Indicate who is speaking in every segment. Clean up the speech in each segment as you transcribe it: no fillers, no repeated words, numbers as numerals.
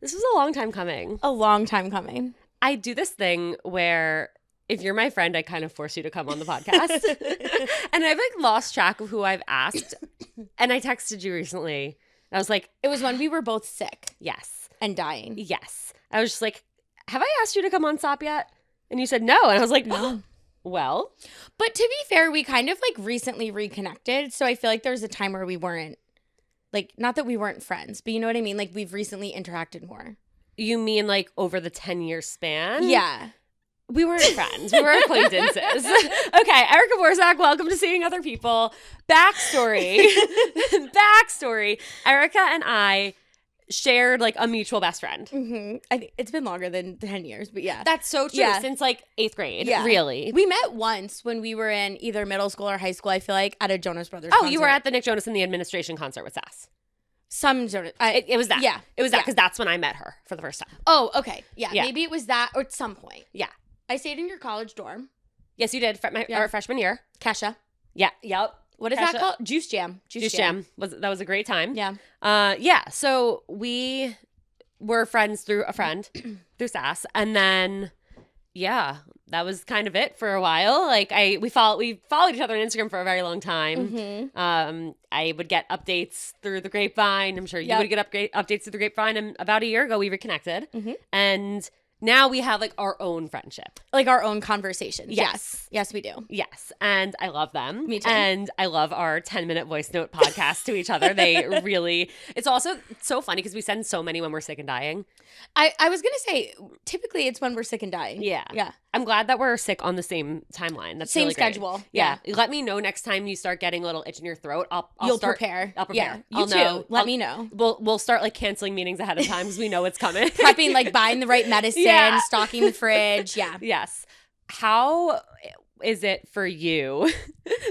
Speaker 1: This was a long time coming.
Speaker 2: A long time coming.
Speaker 1: I do this thing where if you're my friend, I kind of force you to come on the podcast. And I've like lost track of who I've asked. And I texted you recently. I was like,
Speaker 2: It was when we were both sick
Speaker 1: yes.
Speaker 2: and dying.
Speaker 1: Yes. I was just like, have I asked you to come on Stop yet? And you said no. And I was like,
Speaker 2: No.
Speaker 1: Well.
Speaker 2: But to be fair, we kind of like recently reconnected. So I feel like there was a time where we weren't, like, not that we weren't friends, but you know what I mean? Like, we've recently interacted more.
Speaker 1: You mean like over the 10-year span?
Speaker 2: Yeah.
Speaker 1: We weren't friends. We were acquaintances. Okay, Erica Borsak, welcome to Seeing Other People. Backstory. Erica and I shared like a mutual best friend.
Speaker 2: Mm-hmm. I think it's been longer than 10 years, but yeah.
Speaker 1: That's so true.
Speaker 2: Yeah.
Speaker 1: Since like 8th grade,
Speaker 2: Yeah.
Speaker 1: really.
Speaker 2: We met once when we were in either middle school or high school, I feel like, at a Jonas Brothers
Speaker 1: Oh,
Speaker 2: concert.
Speaker 1: you were at the Nick Jonas and the Administration concert with Sass.
Speaker 2: Some Jonas.
Speaker 1: It was that.
Speaker 2: Yeah.
Speaker 1: It was that
Speaker 2: Yeah.
Speaker 1: because that's when I met her for the first time.
Speaker 2: Oh, okay. Yeah.
Speaker 1: Yeah.
Speaker 2: Maybe it was that or at some point.
Speaker 1: Yeah.
Speaker 2: I stayed in your college dorm.
Speaker 1: Yes, you did. Our freshman year.
Speaker 2: Kesha.
Speaker 1: Yeah. Yep.
Speaker 2: What is
Speaker 1: Kesha.
Speaker 2: that called? Juice Jam.
Speaker 1: Juice Jam. That was a great time.
Speaker 2: Yeah.
Speaker 1: Yeah. So we were friends through a friend, through Sass, and then yeah, that was kind of it for a while. Like we followed each other on Instagram for a very long time.
Speaker 2: Mm-hmm.
Speaker 1: I would get updates through the grapevine. I'm sure you
Speaker 2: Yep.
Speaker 1: would get updates through the grapevine. And about a year ago, we reconnected,
Speaker 2: Mm-hmm.
Speaker 1: and now we have like our own friendship.
Speaker 2: Like our own conversations.
Speaker 1: Yes.
Speaker 2: Yes, we do.
Speaker 1: Yes, and I love them.
Speaker 2: Me too.
Speaker 1: And I love our 10-minute voice note podcast to each other. They really, it's also so funny because we send so many when we're sick and dying.
Speaker 2: I was going to say, typically it's when we're sick and dying.
Speaker 1: Yeah.
Speaker 2: Yeah.
Speaker 1: I'm glad that we're sick on the same timeline. That's
Speaker 2: Same
Speaker 1: really great.
Speaker 2: schedule.
Speaker 1: Yeah. Let me know next time you start getting a little itch in your throat.
Speaker 2: You'll
Speaker 1: start,
Speaker 2: prepare.
Speaker 1: I'll prepare.
Speaker 2: Yeah. You
Speaker 1: I'll
Speaker 2: too.
Speaker 1: know.
Speaker 2: Let me know.
Speaker 1: We'll start like canceling meetings ahead of time because we know it's coming.
Speaker 2: Prepping, like buying the right medicine,
Speaker 1: Yeah.
Speaker 2: stocking the fridge. Yeah.
Speaker 1: Yes. How is it for you?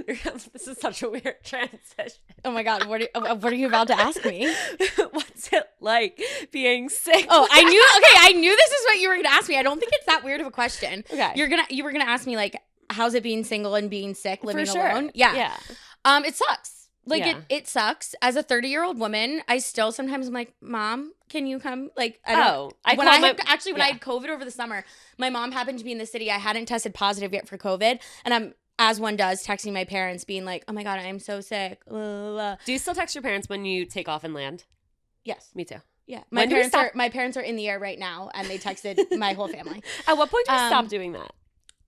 Speaker 1: This is such a weird transition.
Speaker 2: Oh my God. What are you about to ask me?
Speaker 1: What's it like being sick?
Speaker 2: Oh, I knew this is what you were going to ask me. I don't think it's that weird of a question.
Speaker 1: Okay.
Speaker 2: You were going to ask me like, how's it being single and being sick, living
Speaker 1: For sure.
Speaker 2: alone? Yeah.
Speaker 1: Yeah.
Speaker 2: It sucks. Like
Speaker 1: Yeah.
Speaker 2: it sucks. As a 30-year-old woman, I still sometimes I'm like, Mom, can you come? Like, I don't. When I had COVID over the summer, my mom happened to be in the city. I hadn't tested positive yet for COVID, and I'm, as one does, texting my parents, being like, "Oh my God, I'm so sick." Blah, blah, blah.
Speaker 1: Do you still text your parents when you take off and land?
Speaker 2: Yes.
Speaker 1: Me too.
Speaker 2: Yeah.
Speaker 1: When do we stop-
Speaker 2: My parents are in the air right now, and they texted my whole family.
Speaker 1: At what point do you stop doing that?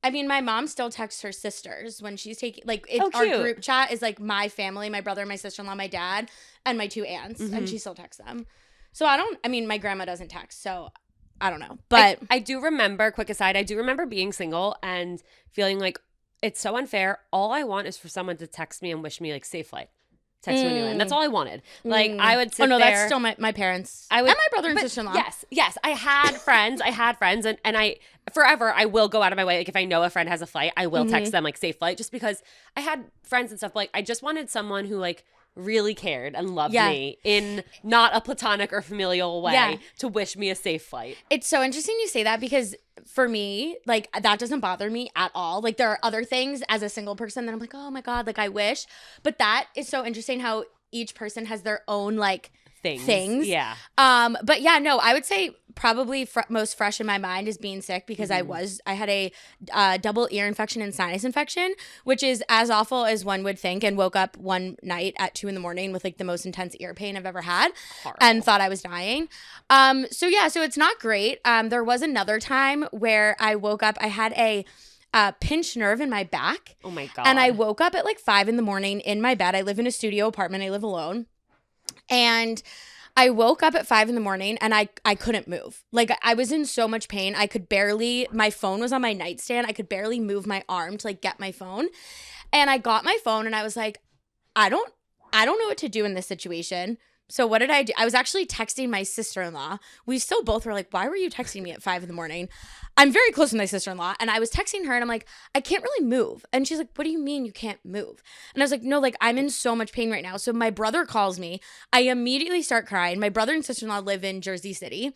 Speaker 2: I mean, my mom still texts her sisters when she's taking, like,
Speaker 1: Oh,
Speaker 2: our
Speaker 1: cute.
Speaker 2: group chat is like my family, my brother, my sister-in-law, my dad, and my 2 aunts, and she still texts them. So my grandma doesn't text, so I don't know. But
Speaker 1: I do remember, quick aside, I do remember being single and feeling like it's so unfair. All I want is for someone to text me and wish me like safe flight. Text when you land. That's all I wanted. Like I would sit there.
Speaker 2: that's still my parents. And my brother and sister-in-law.
Speaker 1: Yes. I had friends. And I forever I will go out of my way. Like if I know a friend has a flight, I will text them like safe flight, just because I had friends and stuff. But, like I just wanted someone who like really cared and loved me in not a platonic or familial way to wish me a safe flight.
Speaker 2: It's so interesting you say that, because for me, like, that doesn't bother me at all. Like, there are other things as a single person that I'm like, oh my God, like, I wish. But that is so interesting how each person has their own, like, things.
Speaker 1: Yeah.
Speaker 2: But yeah, no, I would say probably most fresh in my mind is being sick, because I had a double ear infection and sinus infection, which is as awful as one would think, and woke up one night at 2 a.m. with like the most intense ear pain I've ever had.
Speaker 1: Horrible.
Speaker 2: And thought I was dying. So it's not great. There was another time where I woke up, I had a pinched nerve in my back.
Speaker 1: Oh my God.
Speaker 2: And I woke up at like 5 a.m. in my bed. I live in a studio apartment. I live alone. And I woke up at 5 a.m. and I couldn't move. Like, I was in so much pain. I could barely, my phone was on my nightstand. I could barely move my arm to like get my phone. And I got my phone and I was like, I don't know what to do in this situation. So what did I do? I was actually texting my sister-in-law. We still both were like, why were you texting me at 5 a.m? I'm very close with my sister-in-law. And I was texting her and I'm like, I can't really move. And she's like, what do you mean you can't move? And I was like, no, like, I'm in so much pain right now. So my brother calls me. I immediately start crying. My brother and sister-in-law live in Jersey City.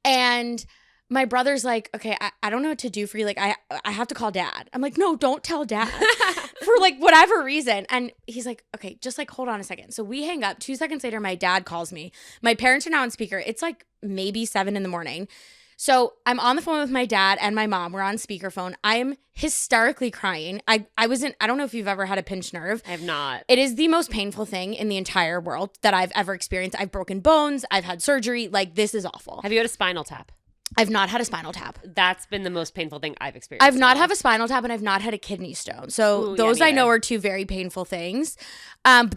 Speaker 2: And my brother's like, okay, I don't know what to do for you. Like, I have to call dad. I'm like, no, don't tell dad. For for like whatever reason. And he's like, okay, just like hold on a second. So we hang up. 2 seconds later, my dad calls me. My parents are now on speaker. It's like maybe 7 a.m. So I'm on the phone with my dad and my mom. We're on speakerphone. I'm hysterically crying. I don't know if you've ever had a pinched nerve.
Speaker 1: I have not.
Speaker 2: It is the most painful thing in the entire world that I've ever experienced. I've broken bones. I've had surgery. Like, this is awful.
Speaker 1: Have you had a spinal tap?
Speaker 2: I've not had a spinal tap.
Speaker 1: That's been the most painful thing I've experienced.
Speaker 2: I've not had a spinal tap, and I've not had a kidney stone. So those I know are two very painful things.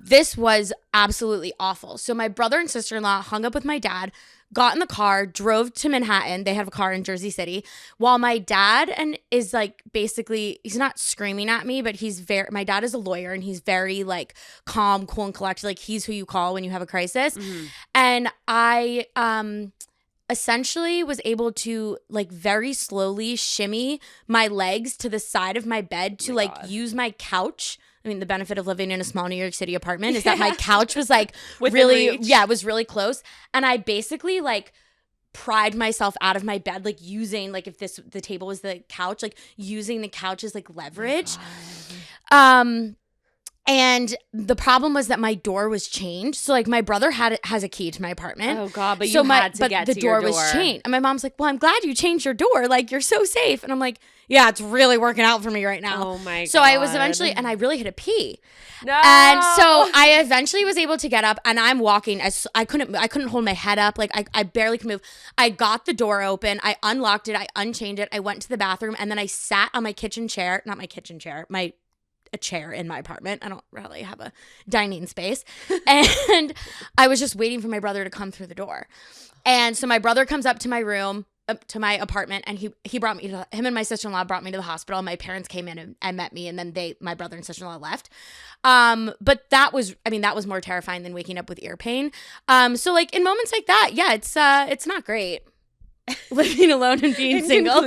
Speaker 2: This was absolutely awful. So my brother and sister-in-law hung up with my dad, got in the car, drove to Manhattan. They have a car in Jersey City. While my dad is like basically, he's not screaming at me, but my dad is a lawyer and he's very like calm, cool, and collected. Like, he's who you call when you have a crisis. Mm-hmm. And I essentially was able to like very slowly shimmy my legs to the side of my bed to use my couch. I mean, the benefit of living in a small New York City apartment is that my couch was like it was really close. And I basically like pried myself out of my bed, like using, like if the table was the couch, like using the couch as like leverage. And the problem was that my door was chained. So like my brother has a key to my apartment.
Speaker 1: Oh God, but you had to get to your door.
Speaker 2: The door was chained. And my mom's like, well, I'm glad you changed your door. Like, you're so safe. And I'm like, yeah, it's really working out for me right now.
Speaker 1: Oh my God.
Speaker 2: So I was eventually, and I really hit a pee.
Speaker 1: No.
Speaker 2: And so I eventually was able to get up, and I'm walking as I couldn't hold my head up. Like I barely could move. I got the door open. I unlocked it. I unchained it. I went to the bathroom, and then I sat on my kitchen chair, not my kitchen chair, a chair in my apartment. I don't really have a dining space. And I was just waiting for my brother to come through the door. And so my brother comes up to my room, up to my apartment, and he brought me to, him and my sister-in-law brought me to the hospital. My parents came in and met me, and then my brother and sister-in-law left. But that was more terrifying than waking up with ear pain. So like in moments like that, yeah, it's not great. Living alone and being single.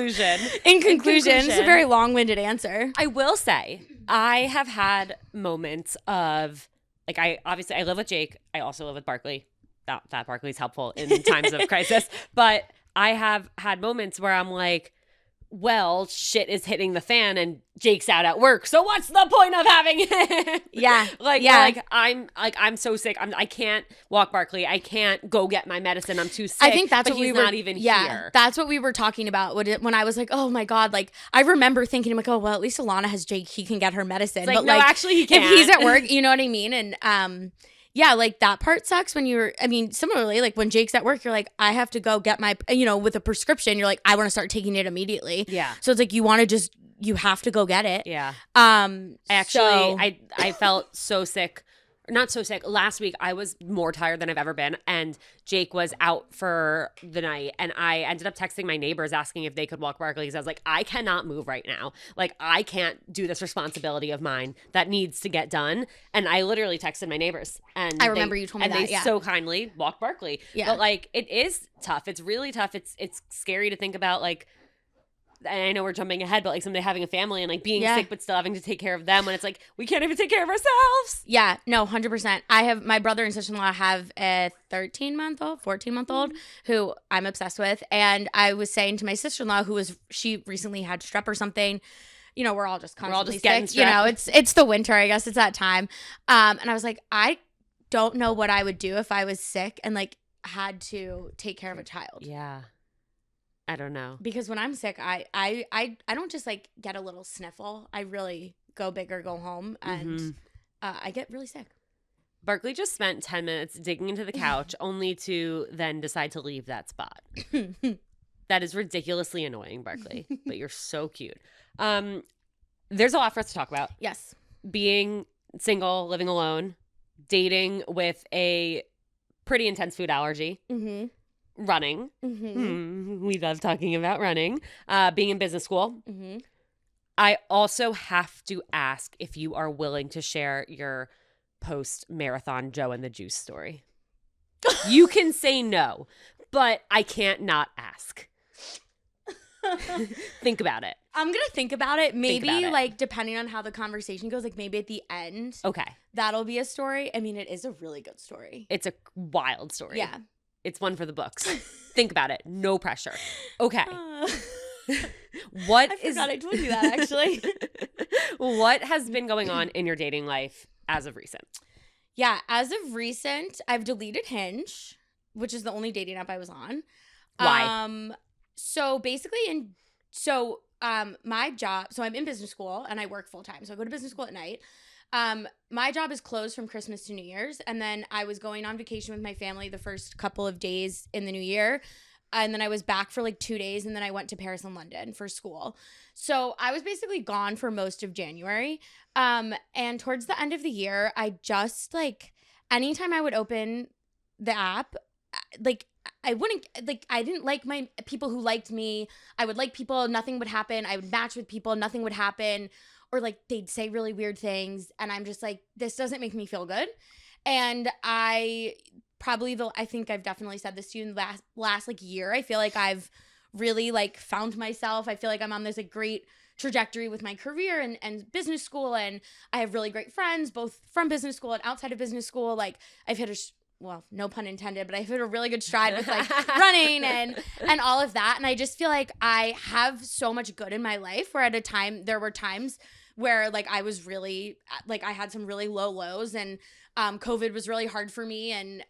Speaker 2: In conclusion, it's a very long-winded answer.
Speaker 1: I will say, I have had moments of, like, I live with Jake. I also live with Barkley. That Barkley is helpful in times of crisis. But I have had moments where I'm like, well, shit is hitting the fan and Jake's out at work. So what's the point of having him?
Speaker 2: Yeah.
Speaker 1: I'm so sick. I can't walk Barkley. I can't go get my medicine. I'm too sick.
Speaker 2: I think that's
Speaker 1: what
Speaker 2: he's not even here. That's what we were talking about when I was like, oh my God. Like, I remember thinking, I'm like, oh, well, at least Alana has Jake. He can get her medicine.
Speaker 1: But no, actually he can't.
Speaker 2: If he's at work, you know what I mean? And yeah, like that part sucks similarly, like when Jake's at work, you're like, I have to go get my, with a prescription, you're like, I want to start taking it immediately.
Speaker 1: Yeah.
Speaker 2: So it's like, you have to go get it.
Speaker 1: Yeah. I felt so sick. Not so sick. Last week, I was more tired than I've ever been. And Jake was out for the night. And I ended up texting my neighbors asking if they could walk Barkley. Because I was like, I cannot move right now. Like, I can't do this responsibility of mine that needs to get done. And I literally texted my neighbors. And
Speaker 2: I remember you told me that.
Speaker 1: And they so kindly walked Barkley.
Speaker 2: Yeah.
Speaker 1: But like, it is tough. It's really tough. It's scary to think about, like, and I know we're jumping ahead, but like somebody having a family and like being sick but still having to take care of them when it's like we can't even take care of ourselves.
Speaker 2: Yeah, no, 100%. I have my brother and sister-in-law have a 14-month-old who I'm obsessed with, and I was saying to my sister-in-law she recently had strep or something. We're all just constantly sick. It's the winter, I guess it's that time. And I was like, I don't know what I would do if I was sick and like had to take care of a child.
Speaker 1: Yeah. I don't know.
Speaker 2: Because when I'm sick, I don't just like get a little sniffle. I really go big or go home, and I get really sick.
Speaker 1: Barkley just spent 10 minutes digging into the couch only to then decide to leave that spot. That is ridiculously annoying, Barkley, but you're so cute. There's a lot for us to talk about.
Speaker 2: Yes.
Speaker 1: Being single, living alone, dating with a pretty intense food allergy. Mm-hmm. Running. Mm-hmm. We love talking about running. Being in business school. Mm-hmm. I also have to ask if you are willing to share your post-marathon Joe and the Juice story. You can say no, but I can't not ask. Think about it.
Speaker 2: I'm going to think about it. Maybe like depending on how the conversation goes, like maybe at the end.
Speaker 1: Okay.
Speaker 2: That'll be a story. I mean, it is a really good story.
Speaker 1: It's a wild story.
Speaker 2: Yeah.
Speaker 1: It's one for the books. Think about it. No pressure. Okay. What
Speaker 2: I forgot I told you that, actually.
Speaker 1: What has been going on in your dating life as of recent?
Speaker 2: Yeah, as of recent, I've deleted Hinge, which is the only dating app I was on.
Speaker 1: Why?
Speaker 2: So basically my job, so I'm in business school and I work full time. So I go to business school at night. My job is closed from Christmas to New Year's, and then I was going on vacation with my family the first couple of days in the new year. And then I was back for like 2 days, and then I went to Paris and London for school. So I was basically gone for most of January. And towards the end of the year, I just like anytime I would open the app, like I wouldn't like I didn't like my people who liked me. I would like people, nothing would happen. I would match with people, nothing would happen. Or like they'd say really weird things, and I'm just like, this doesn't make me feel good. And I think I've definitely said this to you in the last like year. I feel like I've really like found myself. I feel like I'm on this like great trajectory with my career and business school, and I have really great friends both from business school and outside of business school. Like I've hit well, no pun intended, but I've hit a really good stride with like running and all of that. And I just feel like I have so much good in my life, where there were times where like I was really like I had some really low lows, and COVID was really hard for me, and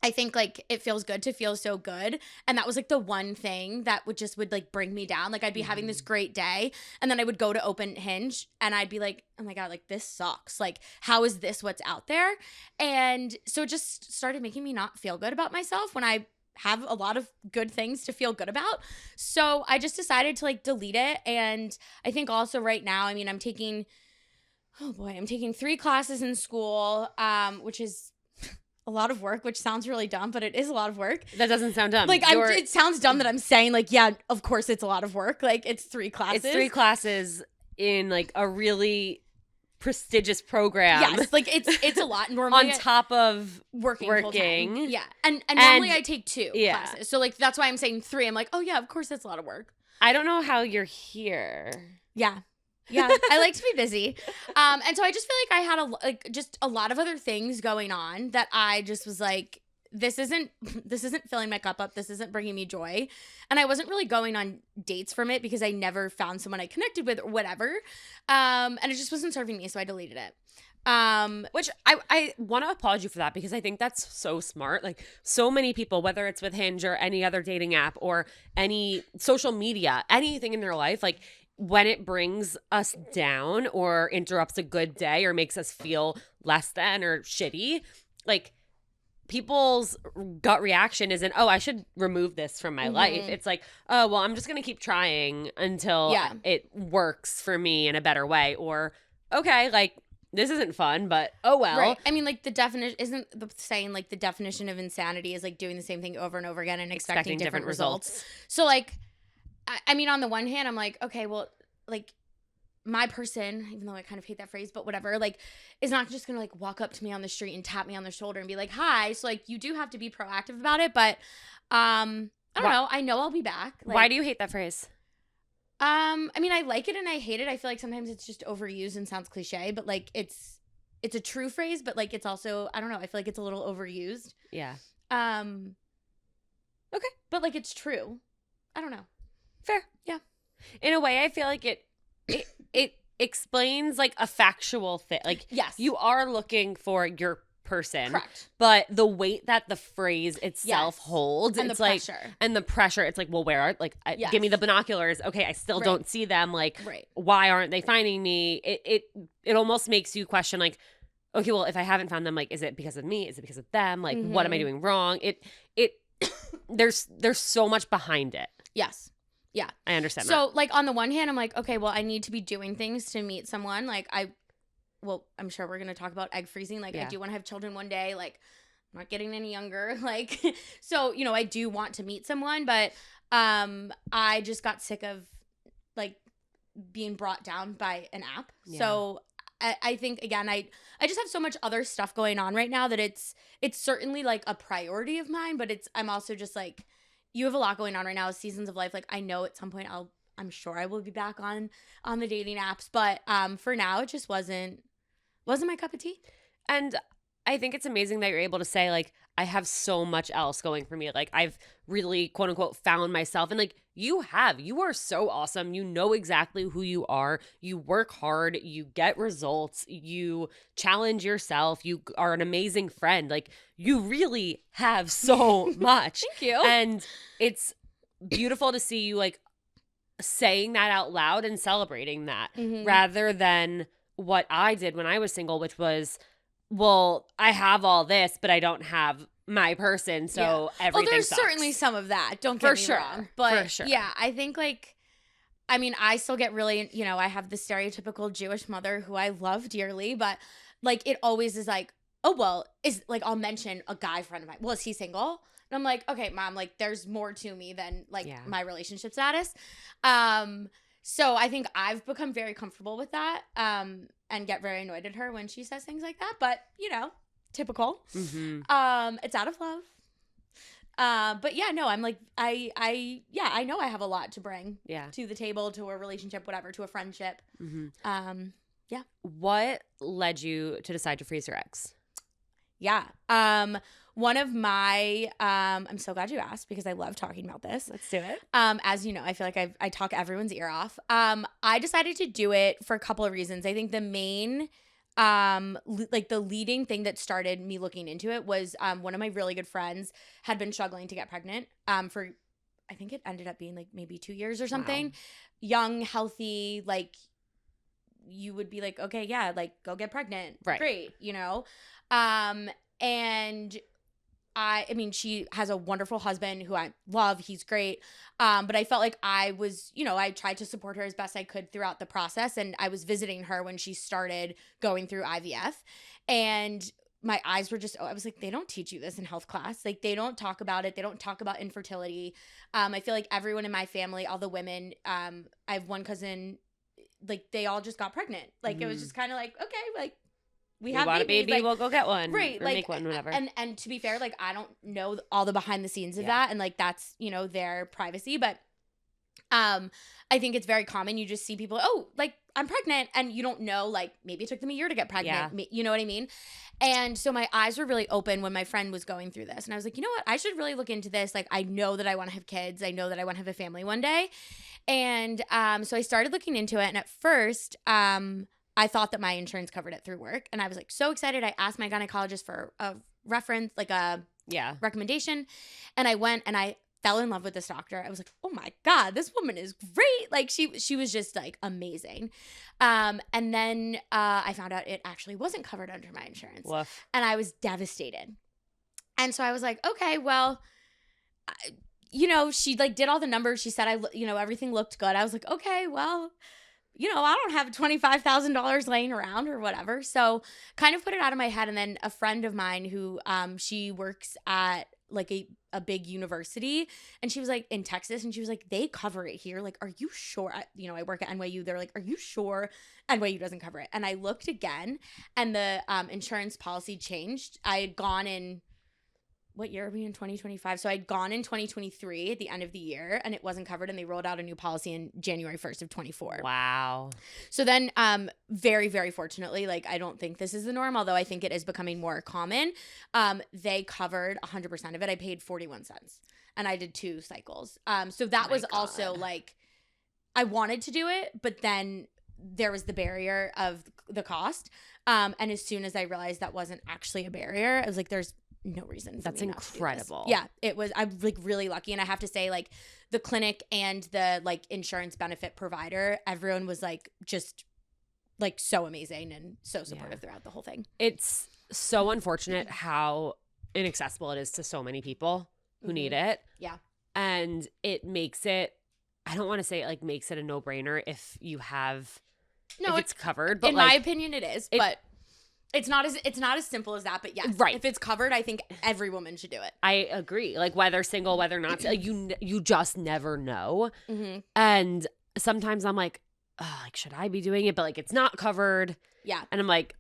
Speaker 2: I think like it feels good to feel so good, and that was like the one thing that would like bring me down. Like I'd be having this great day, and then I would go to open Hinge and I'd be like, oh my god, like this sucks, like how is this what's out there? And so it just started making me not feel good about myself when I have a lot of good things to feel good about. So I just decided to like delete it. And I think also right now, I mean, I'm taking 3 classes in school, which is a lot of work, which sounds really dumb, but it is a lot of work.
Speaker 1: That doesn't sound dumb.
Speaker 2: Like it sounds dumb that I'm saying like, yeah, of course it's a lot of work. Like it's 3 classes.
Speaker 1: It's 3 classes in like a really prestigious program.
Speaker 2: Yes, like it's a lot normally
Speaker 1: on top of
Speaker 2: working.
Speaker 1: Working.
Speaker 2: Yeah. And normally I take 2 classes. So like that's why I'm saying 3. I'm like, oh yeah, of course that's a lot of work.
Speaker 1: I don't know how you're here.
Speaker 2: Yeah. Yeah, I like to be busy. And so I just feel like I had just a lot of other things going on that I just was like, this isn't filling my cup up. This isn't bringing me joy. And I wasn't really going on dates from it because I never found someone I connected with or whatever. And it just wasn't serving me, so I deleted it.
Speaker 1: Which I want to applaud you for that, because I think that's so smart. Like so many people, whether it's with Hinge or any other dating app or any social media, anything in their life, like when it brings us down or interrupts a good day or makes us feel less than or shitty, like people's gut reaction isn't, oh, I should remove this from my life. It's like, oh, well, I'm just going to keep trying until it works for me in a better way. Or, okay, like this isn't fun, but oh well.
Speaker 2: Right. I mean, like the definition isn't the saying like the definition of insanity is like doing the same thing over and over again and expecting different results. So like, I mean, on the one hand, I'm like, okay, well, like my person, even though I kind of hate that phrase, but whatever, like is not just gonna like walk up to me on the street and tap me on the shoulder and be like, hi. So like you do have to be proactive about it, but I don't know. I know I'll be back. Like,
Speaker 1: why do you hate that phrase?
Speaker 2: I mean, I like it and I hate it. I feel like sometimes it's just overused and sounds cliche, but like it's a true phrase, but like it's also, I don't know, I feel like it's a little overused.
Speaker 1: Yeah.
Speaker 2: Okay. But like it's true. I don't know.
Speaker 1: Fair.
Speaker 2: Yeah.
Speaker 1: In a way, I feel like it explains like a factual thing. Like,
Speaker 2: yes,
Speaker 1: you are looking for your person.
Speaker 2: Correct.
Speaker 1: But the weight that the phrase itself holds,
Speaker 2: and
Speaker 1: it's
Speaker 2: the
Speaker 1: like,
Speaker 2: pressure.
Speaker 1: And the pressure, it's like, well, where are, like, give me the binoculars. Okay, I still don't see them. Like, why aren't they finding me? It almost makes you question, like, okay, well, if I haven't found them, like, is it because of me? Is it because of them? Like, what am I doing wrong? There's so much behind it.
Speaker 2: Yes. Yeah.
Speaker 1: I understand
Speaker 2: that. So, like, on the one hand, I'm like, okay, well, I need to be doing things to meet someone. Like, I'm sure we're going to talk about egg freezing. Like, I do want to have children one day. Like, I'm not getting any younger. Like, so, you know, I do want to meet someone. But I just got sick of, like, being brought down by an app. Yeah. So, I think, again, I just have so much other stuff going on right now that it's certainly, like, a priority of mine. But I'm also just, like, you have a lot going on right now, seasons of life. Like, I know at some point I'm sure I will be back on the dating apps, but for now it just wasn't my cup of tea.
Speaker 1: And I think it's amazing that you're able to say, like, I have so much else going for me. Like, I've really, quote unquote, found myself. And like, you are so awesome. You know exactly who you are. You work hard. You get results. You challenge yourself. You are an amazing friend. Like, you really have so much.
Speaker 2: Thank you.
Speaker 1: And it's beautiful to see you, like, saying that out loud and celebrating that rather than what I did when I was single, which was, well, I have all this, but I don't have my person, so everything
Speaker 2: there's
Speaker 1: sucks.
Speaker 2: certainly some of that. Don't get me wrong. But yeah, I think like, I mean, I still get really, you know, I have the stereotypical Jewish mother who I love dearly, but like it always is like, oh, well, is like, I'll mention a guy friend of mine. Well, is he single? And I'm like, okay, mom, like there's more to me than like my relationship status. So I think I've become very comfortable with that and get very annoyed at her when she says things like that. But, you know, typical. It's out of love. But yeah, no, I'm like, I know I have a lot to bring to the table, to a relationship, whatever, to a friendship. Yeah.
Speaker 1: What led you to decide to freeze your ex?
Speaker 2: Yeah. One of my, I'm so glad you asked because I love talking about this.
Speaker 1: Let's do it.
Speaker 2: As you know, I feel like I talk everyone's ear off. I decided to do it for a couple of reasons. I think the main, like the leading thing that started me looking into it was, one of my really good friends had been struggling to get pregnant, for, I think it ended up being like maybe 2 years or something. Wow. Young, healthy, like you would be like, okay, yeah, like go get pregnant. Right. Great. You know? And I mean, she has a wonderful husband who I love. He's great. But I felt like I was, you know, I tried to support her as best I could throughout the process. And I was visiting her when she started going through IVF. And my eyes were just, I was like, they don't teach you this in health class. Like, they don't talk about it. They don't talk about infertility. I feel like everyone in my family, all the women, I have one cousin, like, they all just got pregnant. Like, it was just kind of like, okay, like, we have want babies, a baby, like,
Speaker 1: we'll go get one.
Speaker 2: Right.
Speaker 1: Or
Speaker 2: like,
Speaker 1: make one, whatever.
Speaker 2: And to be fair, like, I don't know all the behind the scenes of that. And like, that's, you know, their privacy. But I think it's very common. You just see people, oh, like, I'm pregnant. And you don't know, like, maybe it took them a year to get pregnant. Yeah. You know what I mean? And so my eyes were really open when my friend was going through this. And I was like, you know what? I should really look into this. Like, I know that I want to have kids. I know that I want to have a family one day. And so I started looking into it. And at first, I thought that my insurance covered it through work. And I was like so excited. I asked my gynecologist for a reference, like a recommendation. And I went and I fell in love with this doctor. I was like, oh my God, this woman is great. Like she was just like amazing. And then I found out it actually wasn't covered under my insurance.
Speaker 1: Woof.
Speaker 2: And I was devastated. And so I was like, okay, well, you know, she like did all the numbers. She said, you know, everything looked good. I was like, okay, well, you know, I don't have $25,000 laying around or whatever. So kind of put it out of my head. And then a friend of mine who she works at like a big university, and she was like in Texas, and she was like, they cover it here. Like, are you sure? You know, I work at NYU. They're like, are you sure NYU doesn't cover it? And I looked again, and the insurance policy changed. I had gone in, what year are we in, 2025? So I'd gone in 2023 at the end of the year, and it wasn't covered, and they rolled out a new policy in January 1st of 24.
Speaker 1: Wow.
Speaker 2: So then very, very fortunately, like, I don't think this is the norm, although I think it is becoming more common. They covered 100% of it. I paid 41 cents, and I did 2 cycles. So that was also like, I wanted to do it, but then there was the barrier of the cost. And as soon as I realized that wasn't actually a barrier, I was like, there's no reason for
Speaker 1: That's
Speaker 2: me
Speaker 1: incredible.
Speaker 2: Not to do this. Yeah, it was. I'm like really lucky, and I have to say, like, the clinic and the like insurance benefit provider, everyone was like just like so amazing and so supportive throughout the whole thing.
Speaker 1: It's so unfortunate how inaccessible it is to so many people who need it.
Speaker 2: Yeah,
Speaker 1: and it makes it, I don't want to say it like makes it a no-brainer if you have, if it's covered, but
Speaker 2: in
Speaker 1: like,
Speaker 2: my opinion it is, but it's not as simple as that, but yes. Right. If it's covered, I think every woman should do it.
Speaker 1: I agree. Like, whether single, whether not, like, you just never know. And sometimes I'm like, oh, like, should I be doing it? But like, it's not covered. Yeah. And I'm like,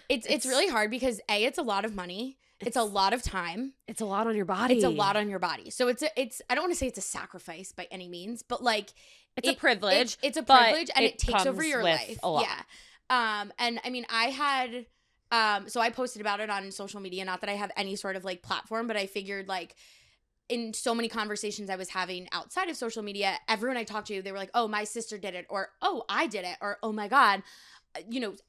Speaker 2: it's really hard because it's a lot of money. It's a lot of time.
Speaker 1: It's a lot on your body.
Speaker 2: It's a lot on your body. So it's I don't want to say it's a sacrifice by any means, but like,
Speaker 1: it's a privilege.
Speaker 2: It's a privilege, and it takes over your life.
Speaker 1: A lot.
Speaker 2: Yeah. And I mean, I had So I posted about it on social media, not that I have any sort of like platform, but I figured like in so many conversations I was having outside of social media, everyone I talked to, they were like, oh, my sister did it, or oh, I did it, or oh my God.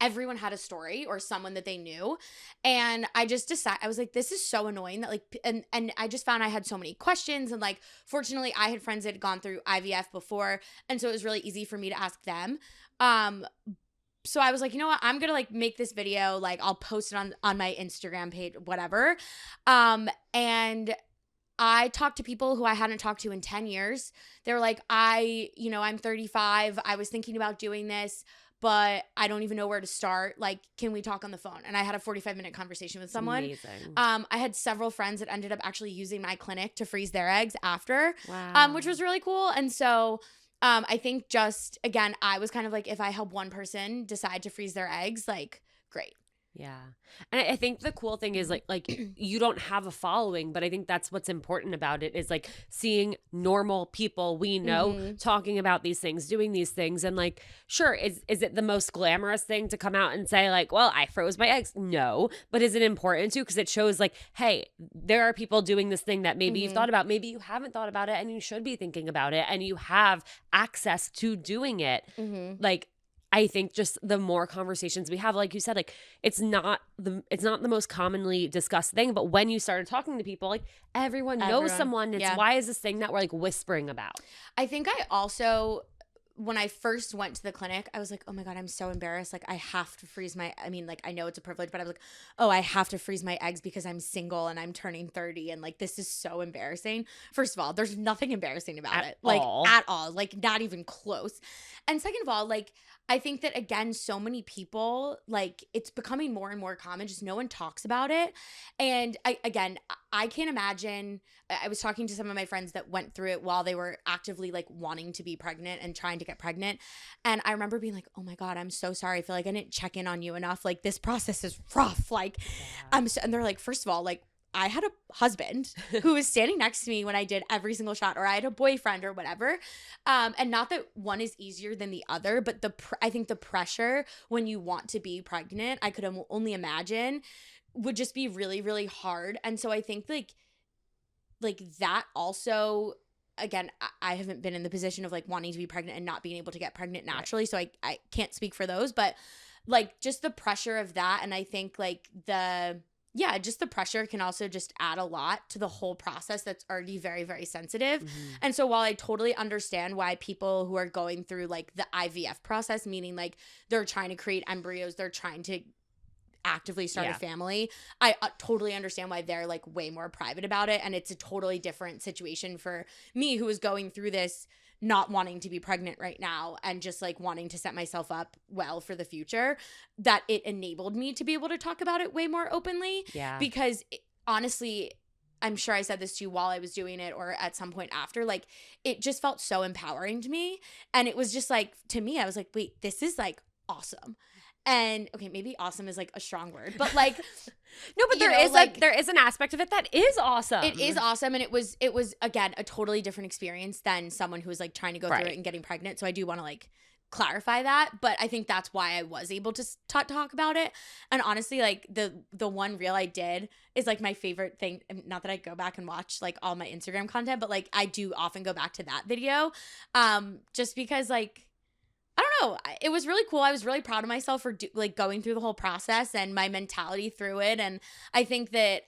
Speaker 2: Everyone had a story or someone that they knew. And I just decided, I was like, this is so annoying that like, and I just found I had so many questions. And like, fortunately, I had friends that had gone through IVF before. And so it was really easy for me to ask them. So I was like, you know what? I'm going to like make this video. Like I'll post it on my Instagram page, whatever. And I talked to people who I hadn't talked to in 10 years. They were like, I'm 35. I was thinking about doing this, but I don't even know where to start. Like, can we talk on the phone? And I had a 45-minute conversation with someone.
Speaker 1: Amazing.
Speaker 2: I had several friends that ended up actually using my clinic to freeze their eggs after,
Speaker 1: Wow.
Speaker 2: which was really cool. And so I think just, again, I was kind of like, if I help one person decide to freeze their eggs, like, great.
Speaker 1: Yeah. And I think the cool thing is like you don't have a following, but I think that's what's important about it is like seeing normal people we know talking about these things, doing these things. And like, sure, is it the most glamorous thing to come out and say like, well, I froze my eggs? No. But is it important to? Because it shows like, hey, there are people doing this thing that maybe you've thought about, maybe you haven't thought about it and you should be thinking about it and you have access to doing it. Like, I think just the more conversations we have, like you said, like it's not the most commonly discussed thing, but when you started talking to people, like everyone knows someone. It's why is this thing that we're like whispering about?
Speaker 2: I think I also, when I first went to the clinic, I was like, oh my God, I'm so embarrassed. Like I have to freeze I know it's a privilege, but I was like, oh, I have to freeze my eggs because I'm single and I'm turning 30. And like, this is so embarrassing. First of all, there's nothing embarrassing about it. Like at all, like not even close. And second of all, like, I think that, again, so many people, like, it's becoming more and more common. Just no one talks about it. And, I can't imagine. I was talking to some of my friends that went through it while they were actively, like, wanting to be pregnant and trying to get pregnant. And I remember being like, oh, my God, I'm so sorry. I feel like I didn't check in on you enough. Like, this process is rough. Like, and they're like, first of all, like, I had a husband who was standing next to me when I did every single shot, or I had a boyfriend or whatever. And not that one is easier than the other, but I think the pressure when you want to be pregnant, I could only imagine, would just be really, really hard. And so I think like that also, again, I haven't been in the position of like wanting to be pregnant and not being able to get pregnant naturally. So I can't speak for those, but like just the pressure of that. And I think like just the pressure can also just add a lot to the whole process that's already very, very sensitive. And so while I totally understand why people who are going through like the IVF process, meaning like they're trying to create embryos, they're trying to actively start a family, I totally understand why they're like way more private about it. And it's a totally different situation for me, who is going through this not wanting to be pregnant right now and just like wanting to set myself up well for the future, that it enabled me to be able to talk about it way more openly.
Speaker 1: Yeah.
Speaker 2: Because honestly, I'm sure I said this to you while I was doing it or at some point after, like it just felt so empowering to me. And it was just like, to me, I was like, wait, this is like awesome. And okay, maybe awesome is like a strong word, but like
Speaker 1: no, but there is an aspect of it that is awesome.
Speaker 2: It is awesome, and it was again a totally different experience than someone who was like trying to go through it and getting pregnant. So I do want to like clarify that, but I think that's why I was able to talk about it. And honestly, like the one reel I did is like my favorite thing. Not that I go back and watch like all my Instagram content, but like I do often go back to that video, just because like, I don't know. It was really cool. I was really proud of myself for going through the whole process and my mentality through it. And I think that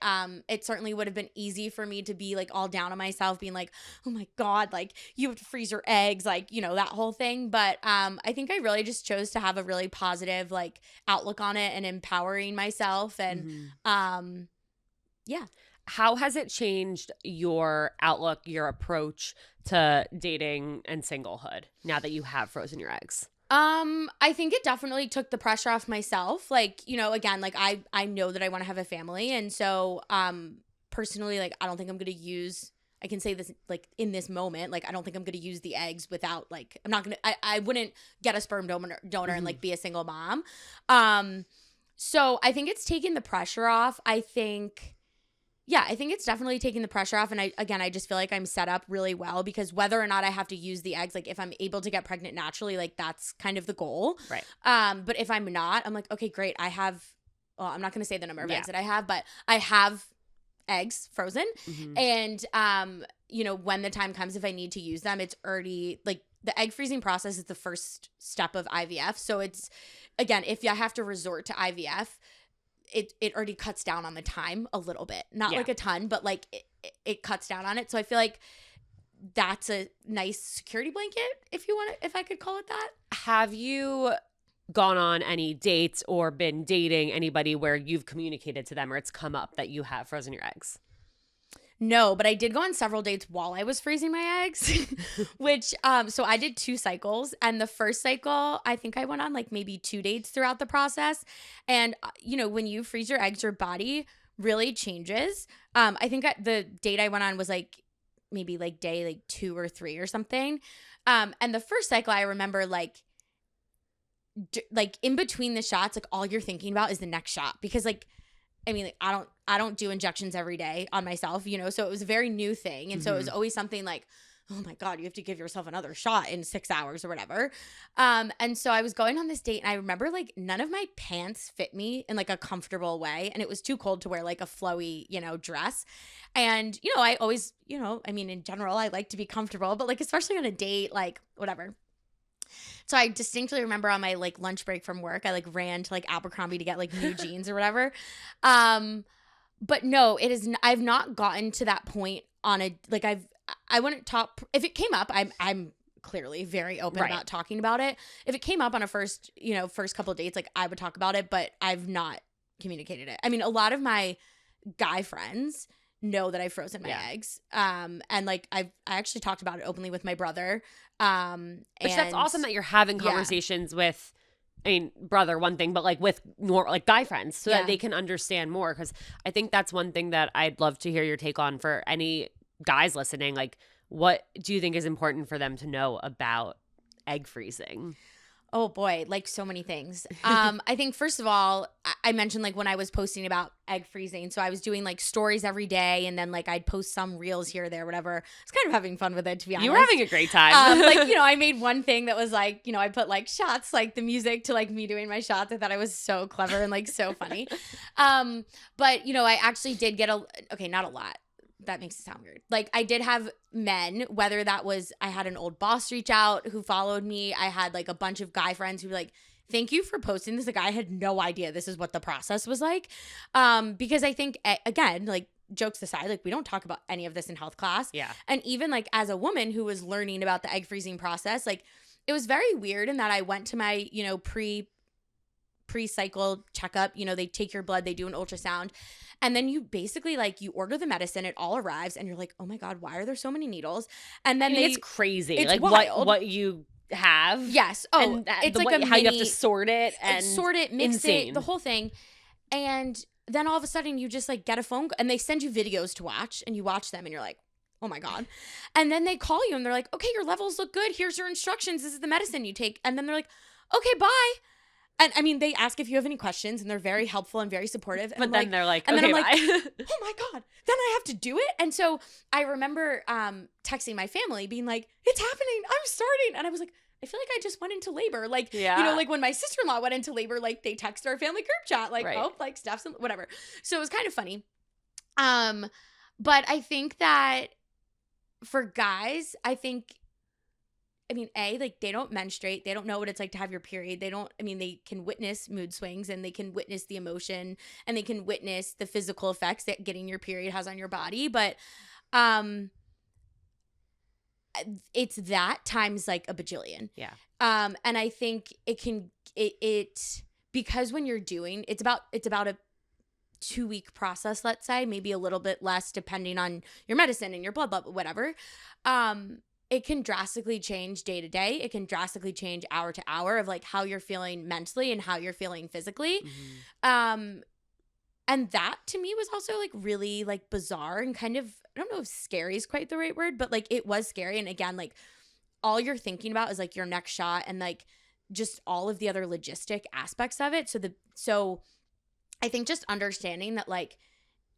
Speaker 2: it certainly would have been easy for me to be like all down on myself, being like, oh my God, like you have to freeze your eggs, like, that whole thing. But I think I really just chose to have a really positive like outlook on it and empowering myself. And yeah.
Speaker 1: How has it changed your outlook, your approach to dating and singlehood now that you have frozen your eggs?
Speaker 2: I think it definitely took the pressure off myself. Like, again, like I know that I want to have a family. And so, personally, like, I don't think I'm going to use, I can say this like in this moment, like, I don't think I'm going to use the eggs without like, I'm not going to, I wouldn't get a sperm donor and like be a single mom. So I think it's taken the pressure off. I think it's definitely taking the pressure off. And I just feel like I'm set up really well, because whether or not I have to use the eggs, like if I'm able to get pregnant naturally, like that's kind of the goal.
Speaker 1: Right.
Speaker 2: But if I'm not, I'm like, okay, great. I have well, I'm not going to say the number of eggs that I have, but I have eggs frozen. And, you know, when the time comes, if I need to use them, it's already like the egg freezing process is the first step of IVF. So it's, again, if I have to resort to IVF, it already cuts down on the time a little bit, not like a ton, but like it cuts down on it. So I feel like that's a nice security blanket, if I could call it that.
Speaker 1: Have you gone on any dates or been dating anybody where you've communicated to them or it's come up that you have frozen your eggs?
Speaker 2: No, but I did go on several dates while I was freezing my eggs, which, so I did 2 cycles, and the first cycle, I think I went on like maybe 2 dates throughout the process. And, you know, when you freeze your eggs, your body really changes. I think the date I went on was like maybe like day like 2 or 3 or something. And the first cycle, I remember like in between the shots, like all you're thinking about is the next shot, because like, I mean, like, I don't do injections every day on myself, you know, so it was a very new thing. And so it was always something like, oh my God, you have to give yourself another shot in 6 hours or whatever. And so I was going on this date, and I remember like none of my pants fit me in like a comfortable way. And it was too cold to wear like a flowy, you know, dress. And, you know, I always, you know, I mean, in general, I like to be comfortable, but like, especially on a date, like whatever. So I distinctly remember on my like lunch break from work, I like ran to like Abercrombie to get like new jeans or whatever. But no, I've not gotten to that point on a, like I wouldn't talk, if it came up, I'm clearly very open about talking about it. If it came up on a first couple of dates, like I would talk about it, but I've not communicated it. I mean, a lot of my guy friends know that I've frozen my eggs. And like I actually talked about it openly with my brother.
Speaker 1: Which that's awesome that you're having conversations with, I mean, brother, one thing, but like with more like guy friends so that they can understand more. Because I think that's one thing that I'd love to hear your take on for any guys listening. Like, what do you think is important for them to know about egg freezing?
Speaker 2: Oh boy, like so many things. I think first of all, I mentioned like when I was posting about egg freezing, so I was doing like stories every day, and then like I'd post some reels here or there, whatever. I was kind of having fun with it, to be honest.
Speaker 1: You were having a great time.
Speaker 2: Like, you know, I made one thing that was like, you know, I put like shots, like the music to like me doing my shots. I thought I was so clever and like so funny. But you know, I actually did get not a lot. That makes it sound weird. Like I did have men, whether that was, I had an old boss reach out who followed me. I had like a bunch of guy friends who were like, thank you for posting this. Like I had no idea this is what the process was like. Because I think, again, like jokes aside, like we don't talk about any of this in health class.
Speaker 1: Yeah.
Speaker 2: And even like as a woman who was learning about the egg freezing process, like it was very weird in that I went to my, you know, pre-cycle checkup. You know, they take your blood, they do an ultrasound. And then you basically like you order the medicine, it all arrives, and you're like, oh my God, why are there so many needles? And then
Speaker 1: it's crazy.
Speaker 2: It's
Speaker 1: like
Speaker 2: wild.
Speaker 1: what you have.
Speaker 2: Yes. Oh, it's like
Speaker 1: how you have to sort it and
Speaker 2: mix it, the whole thing. And then all of a sudden you just like get a phone and they send you videos to watch, and you watch them and you're like, oh my God. And then they call you and they're like, okay, your levels look good. Here's your instructions. This is the medicine you take. And then they're like, okay, bye. And I mean, they ask if you have any questions, and they're very helpful and very supportive. And
Speaker 1: but then they're like,
Speaker 2: and
Speaker 1: okay,
Speaker 2: then I'm
Speaker 1: bye.
Speaker 2: like, oh my God, then I have to do it. And so I remember texting my family being like, it's happening, I'm starting. And I was like, I feel like I just went into labor. Like, you know, like when my sister-in-law went into labor, like they text our family group chat, like, oh, like Steph's, whatever. So it was kind of funny. But I think that for guys, I mean, like they don't menstruate. They don't know what it's like to have your period. They can witness mood swings, and they can witness the emotion, and they can witness the physical effects that getting your period has on your body. But it's that times like a bajillion.
Speaker 1: Yeah.
Speaker 2: And I think it because when you're doing, it's about a 2-week process, let's say, maybe a little bit less depending on your medicine and your blood level, whatever. It can drastically change day to day. It can drastically change hour to hour of like how you're feeling mentally and how you're feeling physically. And that to me was also like really like bizarre and kind of, I don't know if scary is quite the right word, but like it was scary. And again, like all you're thinking about is like your next shot and like just all of the other logistic aspects of it. So I think just understanding that like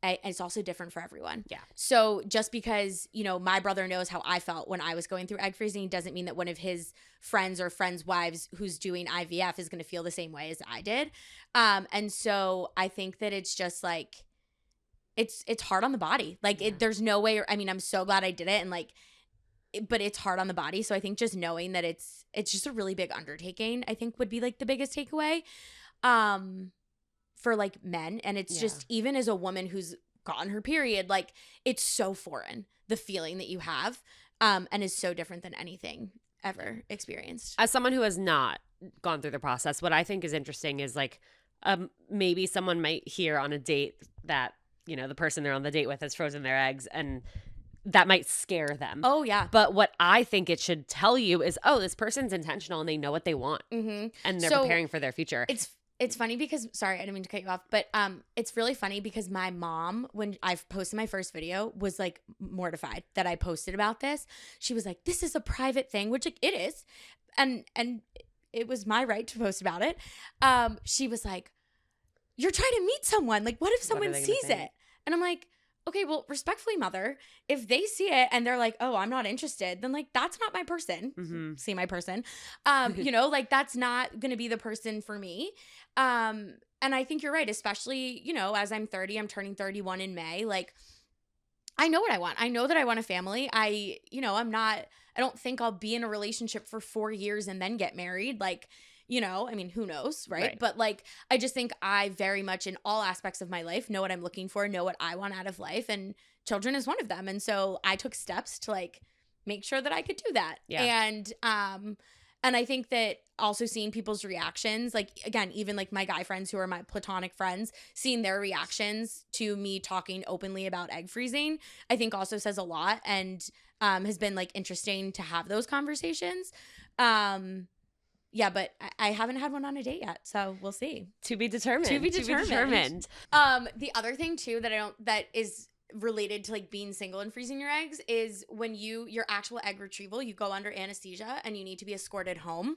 Speaker 2: it's also different for everyone.
Speaker 1: Yeah.
Speaker 2: So just because, you know, my brother knows how I felt when I was going through egg freezing doesn't mean that one of his friends or friends' wives who's doing IVF is going to feel the same way as I did. And so I think that it's just like, it's hard on the body. Like there's no way, I mean, I'm so glad I did it. And like, but it's hard on the body. So I think just knowing that it's just a really big undertaking, I think would be like the biggest takeaway. For like men. And it's just, even as a woman who's gotten her period, like it's so foreign, the feeling that you have, and is so different than anything ever experienced.
Speaker 1: As someone who has not gone through the process, what I think is interesting is like maybe someone might hear on a date that, you know, the person they're on the date with has frozen their eggs, and that might scare them.
Speaker 2: Oh, yeah.
Speaker 1: But what I think it should tell you is, oh, this person's intentional and they know what they want.
Speaker 2: Mm-hmm.
Speaker 1: And they're preparing for their future.
Speaker 2: It's funny because, sorry, I didn't mean to cut you off, but it's really funny because my mom, when I posted my first video, was like mortified that I posted about this. She was like, this is a private thing, which like it is. And it was my right to post about it. She was like, you're trying to meet someone. Like, what if someone sees it? And I'm like, okay, well, respectfully, mother, if they see it and they're like, oh, I'm not interested, then like, that's not my person.
Speaker 1: Mm-hmm.
Speaker 2: See my person. You know, like that's not going to be the person for me. And I think you're right, especially, you know, as I'm 30, I'm turning 31 in May. Like, I know what I want. I know that I want a family. I don't think I'll be in a relationship for 4 years and then get married. Like, you know, I mean, who knows, right? But like, I just think I very much in all aspects of my life know what I'm looking for, know what I want out of life, and children is one of them. And so I took steps to like make sure that I could do that.
Speaker 1: Yeah.
Speaker 2: And I think that also seeing people's reactions, like, again, even like my guy friends who are my platonic friends, seeing their reactions to me talking openly about egg freezing, I think also says a lot, and has been like interesting to have those conversations. Yeah, but I haven't had one on a date yet, so we'll see.
Speaker 1: To be determined.
Speaker 2: The other thing too that is related to like being single and freezing your eggs is when your actual egg retrieval, you go under anesthesia and you need to be escorted home.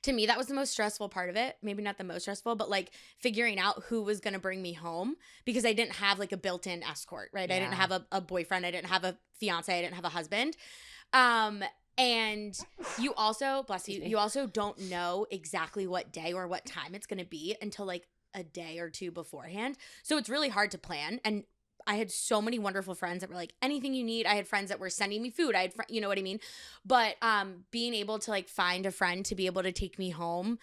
Speaker 2: To me, that was the most stressful part of it. Maybe not the most stressful, but like figuring out who was going to bring me home, because I didn't have like a built-in escort, right? Yeah. I didn't have a boyfriend. I didn't have a fiance. I didn't have a husband. And you also, bless you, you also don't know exactly what day or what time it's going to be until like a day or two beforehand. So it's really hard to plan. And I had so many wonderful friends that were like, anything you need. I had friends that were sending me food. I had, you know what I mean? But being able to like find a friend to be able to take me home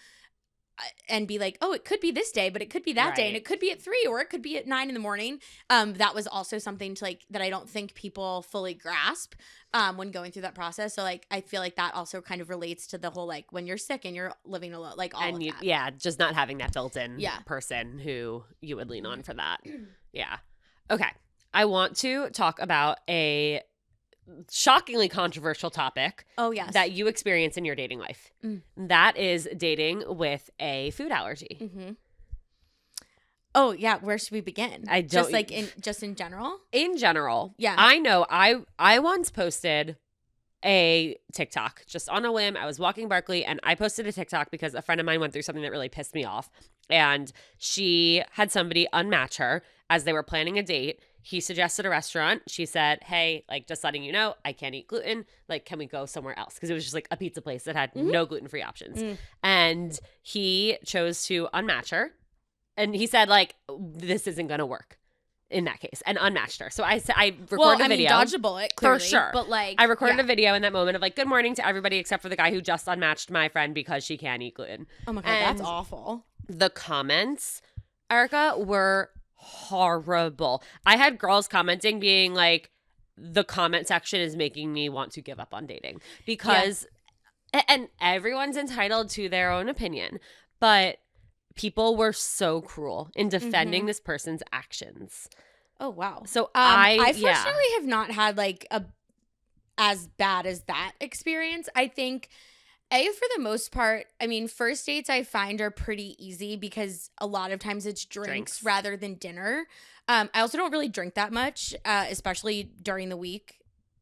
Speaker 2: and be like, oh, it could be this day, but it could be that day, and it could be at 3 or it could be at 9 in the morning. That was also something to like that I don't think people fully grasp when going through that process. So like I feel like that also kind of relates to the whole like when you're sick and you're living alone, like all of that.
Speaker 1: Yeah, just not having that built-in person who you would lean on for that. Yeah. Okay. I want to talk about a shockingly controversial topic.
Speaker 2: Oh, yes.
Speaker 1: That you experience in your dating life. That is dating with a food allergy.
Speaker 2: Mm-hmm. Oh, yeah. Where should we begin?
Speaker 1: I don't
Speaker 2: just like in general.
Speaker 1: In general,
Speaker 2: yeah.
Speaker 1: I know. I once posted a TikTok just on a whim. I was walking Barkley and I posted a TikTok because a friend of mine went through something that really pissed me off, and she had somebody unmatch her as they were planning a date. He suggested a restaurant. She said, hey, like, just letting you know, I can't eat gluten. Like, can we go somewhere else? Because it was just like a pizza place that had no gluten-free options. And he chose to unmatch her. And he said, like, this isn't going to work in that case, and unmatched her. So I recorded a video.
Speaker 2: Dodged a bullet, clearly,
Speaker 1: for sure.
Speaker 2: But like,
Speaker 1: I recorded a video in that moment of like, good morning to everybody except for the guy who just unmatched my friend because she can't eat gluten.
Speaker 2: Oh my God, that's awful.
Speaker 1: The comments, Erica, were horrible. I had girls commenting being like, the comment section is making me want to give up on dating because and everyone's entitled to their own opinion, but people were so cruel in defending this person's actions.
Speaker 2: Oh wow.
Speaker 1: So
Speaker 2: I fortunately have not had like a as bad as that experience. I think for the most part, I mean, first dates I find are pretty easy because a lot of times it's drinks rather than dinner. I also don't really drink that much, especially during the week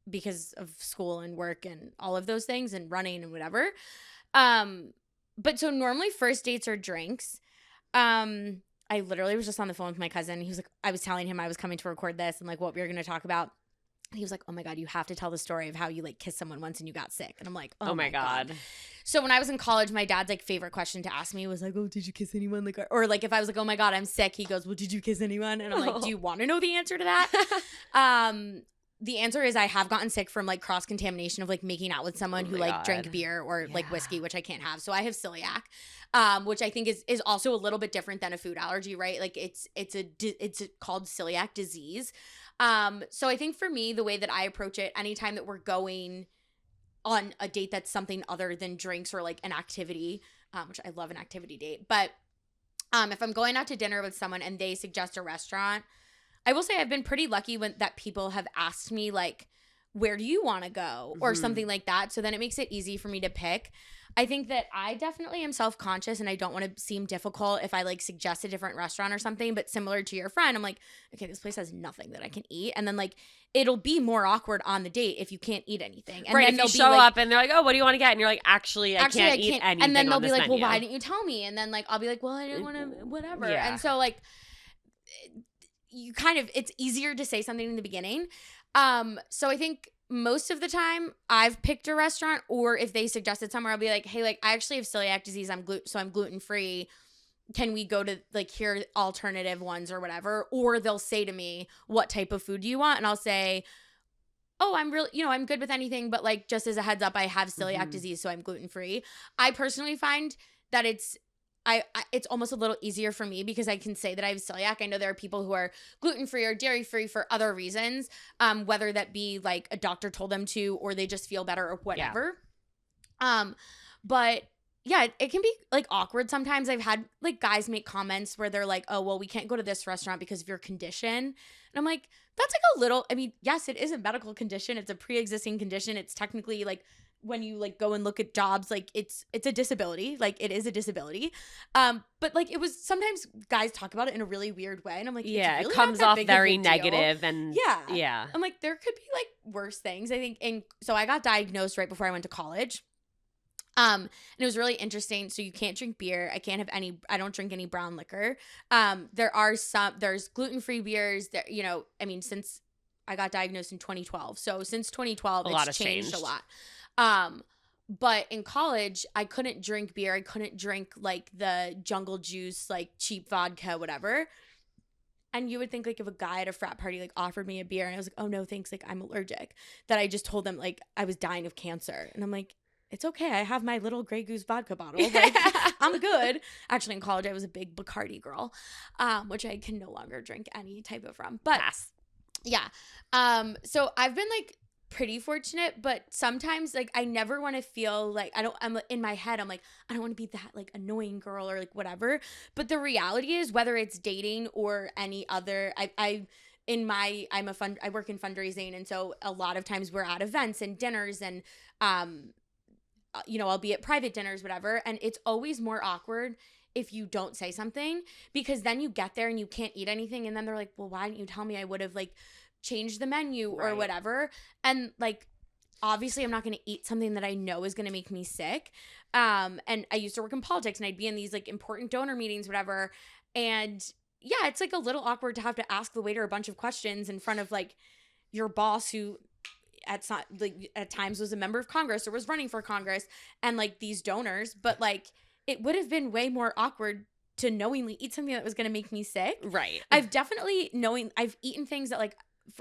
Speaker 2: because of school and work and all of those things and running and whatever. But so normally first dates are drinks. I literally was just on the phone with my cousin. He was like, I was telling him I was coming to record this and like what we were going to talk about. And he was like, oh my God, you have to tell the story of how you like kissed someone once and you got sick. And I'm like, oh my God. So when I was in college, my dad's like favorite question to ask me was like, oh, did you kiss anyone? Like, or like if I was like, oh my God, I'm sick. He goes, well, did you kiss anyone? And I'm like, do you want to know the answer to that? The answer is I have gotten sick from like cross contamination of like making out with someone who like drank beer or like whiskey, which I can't have. So I have celiac, which I think is also a little bit different than a food allergy, right? Like it's called celiac disease. So I think for me, the way that I approach it, anytime that we're going on a date that's something other than drinks or like an activity, which I love an activity date, but if I'm going out to dinner with someone and they suggest a restaurant, I will say I've been pretty lucky that people have asked me like, where do you want to go or something like that. So then it makes it easy for me to pick. I think that I definitely am self-conscious and I don't want to seem difficult if I like suggest a different restaurant or something, but similar to your friend, I'm like, okay, this place has nothing that I can eat. And then like, it'll be more awkward on the date if you can't eat anything. And
Speaker 1: right,
Speaker 2: then
Speaker 1: if you show up and they're like, oh, what do you want to get? And you're like, actually, I can't eat anything.
Speaker 2: And then they'll
Speaker 1: on
Speaker 2: be
Speaker 1: this
Speaker 2: like,
Speaker 1: menu.
Speaker 2: well, why didn't you tell me? And then like, I'll be like, well, I didn't want to, whatever.
Speaker 1: Yeah.
Speaker 2: And so like, you kind of, it's easier to say something in the beginning. So I think most of the time I've picked a restaurant, or if they suggested somewhere, I'll be like, hey, like I actually have celiac disease. So I'm gluten-free. Can we go to like here alternative ones or whatever? Or they'll say to me, what type of food do you want? And I'll say, oh, I'm really, I'm good with anything, but like just as a heads up, I have celiac disease, so I'm gluten-free. I personally find that it's almost a little easier for me because I can say that I have celiac. I know there are people who are gluten-free or dairy-free for other reasons, whether that be like a doctor told them to, or they just feel better or whatever. Yeah. But yeah, it can be like awkward sometimes. I've had like guys make comments where they're like, oh, well, we can't go to this restaurant because of your condition. And I'm like, that's like a little, I mean, yes, it is a medical condition. It's a pre-existing condition. It's technically like, when you like go and look at jobs, like it's a disability, like it is a disability. But like it was, sometimes guys talk about it in a really weird way. And I'm like,
Speaker 1: yeah,
Speaker 2: really
Speaker 1: it comes off very
Speaker 2: negative.
Speaker 1: And yeah.
Speaker 2: I'm like, there could be like worse things, I think. And so I got diagnosed right before I went to college. And it was really interesting. So you can't drink beer. I don't drink any brown liquor. There's gluten-free beers that, I mean, since I got diagnosed in 2012. So since 2012, it's changed a lot. But in college, I couldn't drink beer. I couldn't drink like the Jungle Juice, like cheap vodka, whatever. And you would think like if a guy at a frat party like offered me a beer and I was like, oh no, thanks, like I'm allergic, that I just told them like I was dying of cancer. And I'm like, it's okay. I have my little Grey Goose vodka bottle. Like, I'm good. Actually, in college, I was a big Bacardi girl, which I can no longer drink any type of rum. But yeah. So I've been like pretty fortunate, but sometimes like I never want to feel like I'm in my head, I'm like, I don't want to be that like annoying girl or like whatever. But the reality is, whether it's dating or any other, I work in fundraising, and so a lot of times we're at events and dinners and I'll be at private dinners, whatever, and it's always more awkward if you don't say something, because then you get there and you can't eat anything, and then they're like, well, why didn't you tell me? I would have like changed the menu or whatever. And like, obviously I'm not going to eat something that I know is going to make me sick. And I used to work in politics, and I'd be in these like important donor meetings, whatever, and yeah, it's like a little awkward to have to ask the waiter a bunch of questions in front of like your boss, who at times was a member of Congress or was running for Congress, and like these donors. But like, it would have been way more awkward to knowingly eat something that was going to make me sick. Right. I've eaten things that like,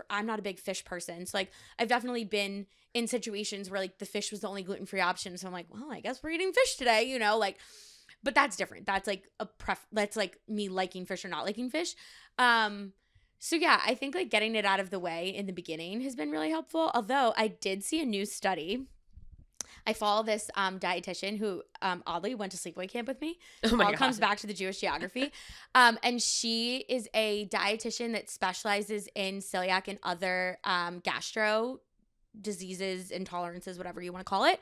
Speaker 2: I'm not a big fish person. So like, I've definitely been in situations where like the fish was the only gluten-free option. So I'm like, well, I guess we're eating fish today, like, but that's different. That's like that's like me liking fish or not liking fish. So yeah, I think like getting it out of the way in the beginning has been really helpful. Although I did see a new study. I follow this dietitian who oddly went to sleepaway camp with me. Oh my God. Comes back to the Jewish geography. And she is a dietitian that specializes in celiac and other gastro diseases, intolerances, whatever you want to call it.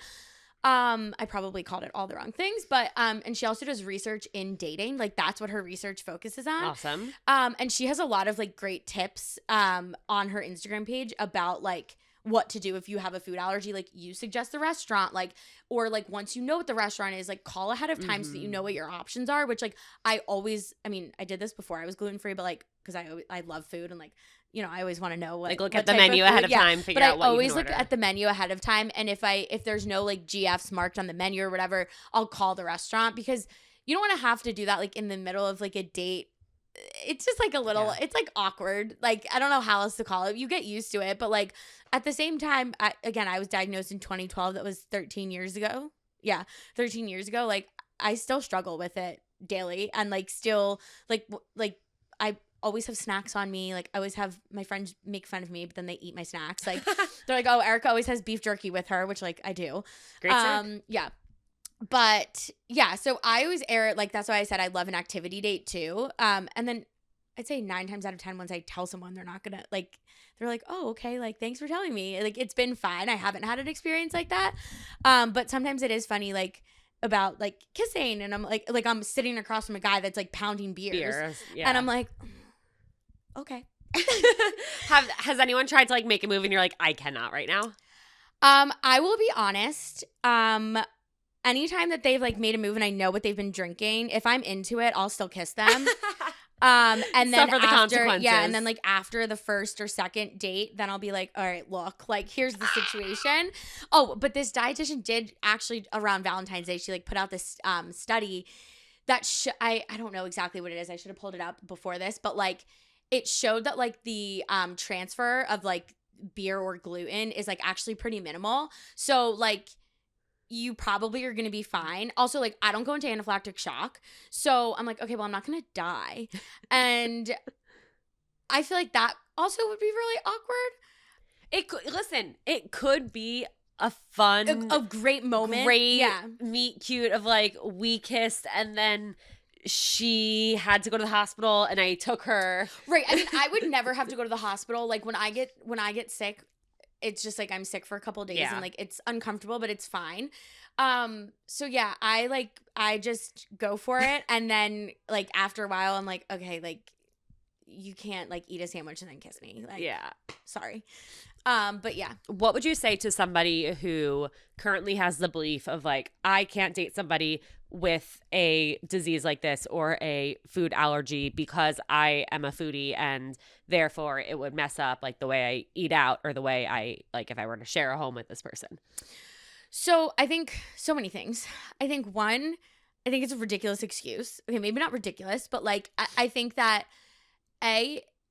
Speaker 2: I probably called it all the wrong things, but and she also does research in dating. Like that's what her research focuses on. Awesome. And she has a lot of like great tips on her Instagram page about like what to do if you have a food allergy. Like, you suggest the restaurant, like, or like once you know what the restaurant is, like call ahead of time so that you know what your options are, which like I did this before I was gluten-free, but like because I love food and like, you know, I always want to know what,
Speaker 1: like look
Speaker 2: what
Speaker 1: at the
Speaker 2: type
Speaker 1: menu
Speaker 2: of food.
Speaker 1: ahead of time, figure out what you can
Speaker 2: always look
Speaker 1: order.
Speaker 2: at the menu ahead of time, and if there's no like GFs marked on the menu or whatever, I'll call the restaurant, because you don't want to have to do that like in the middle of like a date. It's just like a little, it's like awkward. Like, I don't know how else to call it. You get used to it, but like at the same time, I was diagnosed in 2012. That was 13 years ago. Yeah, 13 years ago. Like, I still struggle with it daily, and like still like I always have snacks on me. Like, I always have, my friends make fun of me, but then they eat my snacks. Like, they're like, oh, Erica always has beef jerky with her, which like I do.
Speaker 1: Great snack.
Speaker 2: Yeah. But yeah, so I always err, like that's why I said I love an activity date too. And then I'd say 9 times out of 10, once I tell someone, they're not gonna like, they're like, oh, okay, like thanks for telling me. Like, it's been fine. I haven't had an experience like that. But sometimes it is funny, like about like kissing, and I'm like I'm sitting across from a guy that's like pounding beers.
Speaker 1: Yeah.
Speaker 2: And I'm like, okay.
Speaker 1: Has anyone tried to like make a move and you're like, I cannot right now?
Speaker 2: I will be honest. Anytime that they've like made a move and I know what they've been drinking, if I'm into it, I'll still kiss them. And then
Speaker 1: Suffer the
Speaker 2: after,
Speaker 1: consequences.
Speaker 2: yeah, and then like after the first or second date, then I'll be like, all right, look, like here's the situation. Oh, but this dietitian did actually around Valentine's Day, she like put out this study that I don't know exactly what it is. I should have pulled it up before this, but like it showed that like the transfer of like beer or gluten is like actually pretty minimal. So like you probably are going to be fine. Also, like, I don't go into anaphylactic shock. So I'm like, okay, well, I'm not going to die. And I feel like that also would be really awkward.
Speaker 1: It could be a fun,
Speaker 2: A great moment.
Speaker 1: great meet cute of like, we kissed and then she had to go to the hospital and I took her.
Speaker 2: Right. I mean, I would never have to go to the hospital. Like, when I get sick, it's just like I'm sick for a couple of days and like it's uncomfortable, but it's fine. So yeah, I just go for it, and then like after a while I'm like, okay, like you can't like eat a sandwich and then kiss me. Like,
Speaker 1: Yeah.
Speaker 2: Sorry. But yeah.
Speaker 1: What would you say to somebody who currently has the belief of like, I can't date somebody with a disease like this or a food allergy because I am a foodie and therefore it would mess up like the way I eat out or the way I like if I were to share a home with this person?
Speaker 2: So I think so many things. I think one, I think it's a ridiculous excuse. Okay, maybe not ridiculous, but like I think that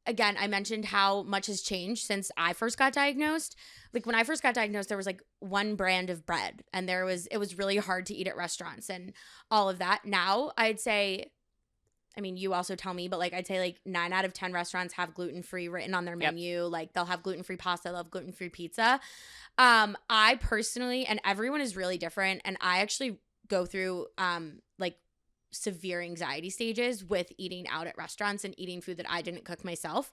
Speaker 2: again, I mentioned how much has changed since I first got diagnosed. Like, when I first got diagnosed, there was like one brand of bread, and it was really hard to eat at restaurants and all of that. Now, I'd say, I mean, you also tell me, but like I'd say like 9 out of 10 restaurants have gluten-free written on their menu. Like, they'll have gluten-free pasta, they'll have gluten-free pizza. I personally, and everyone is really different, and I actually go through like severe anxiety stages with eating out at restaurants and eating food that I didn't cook myself.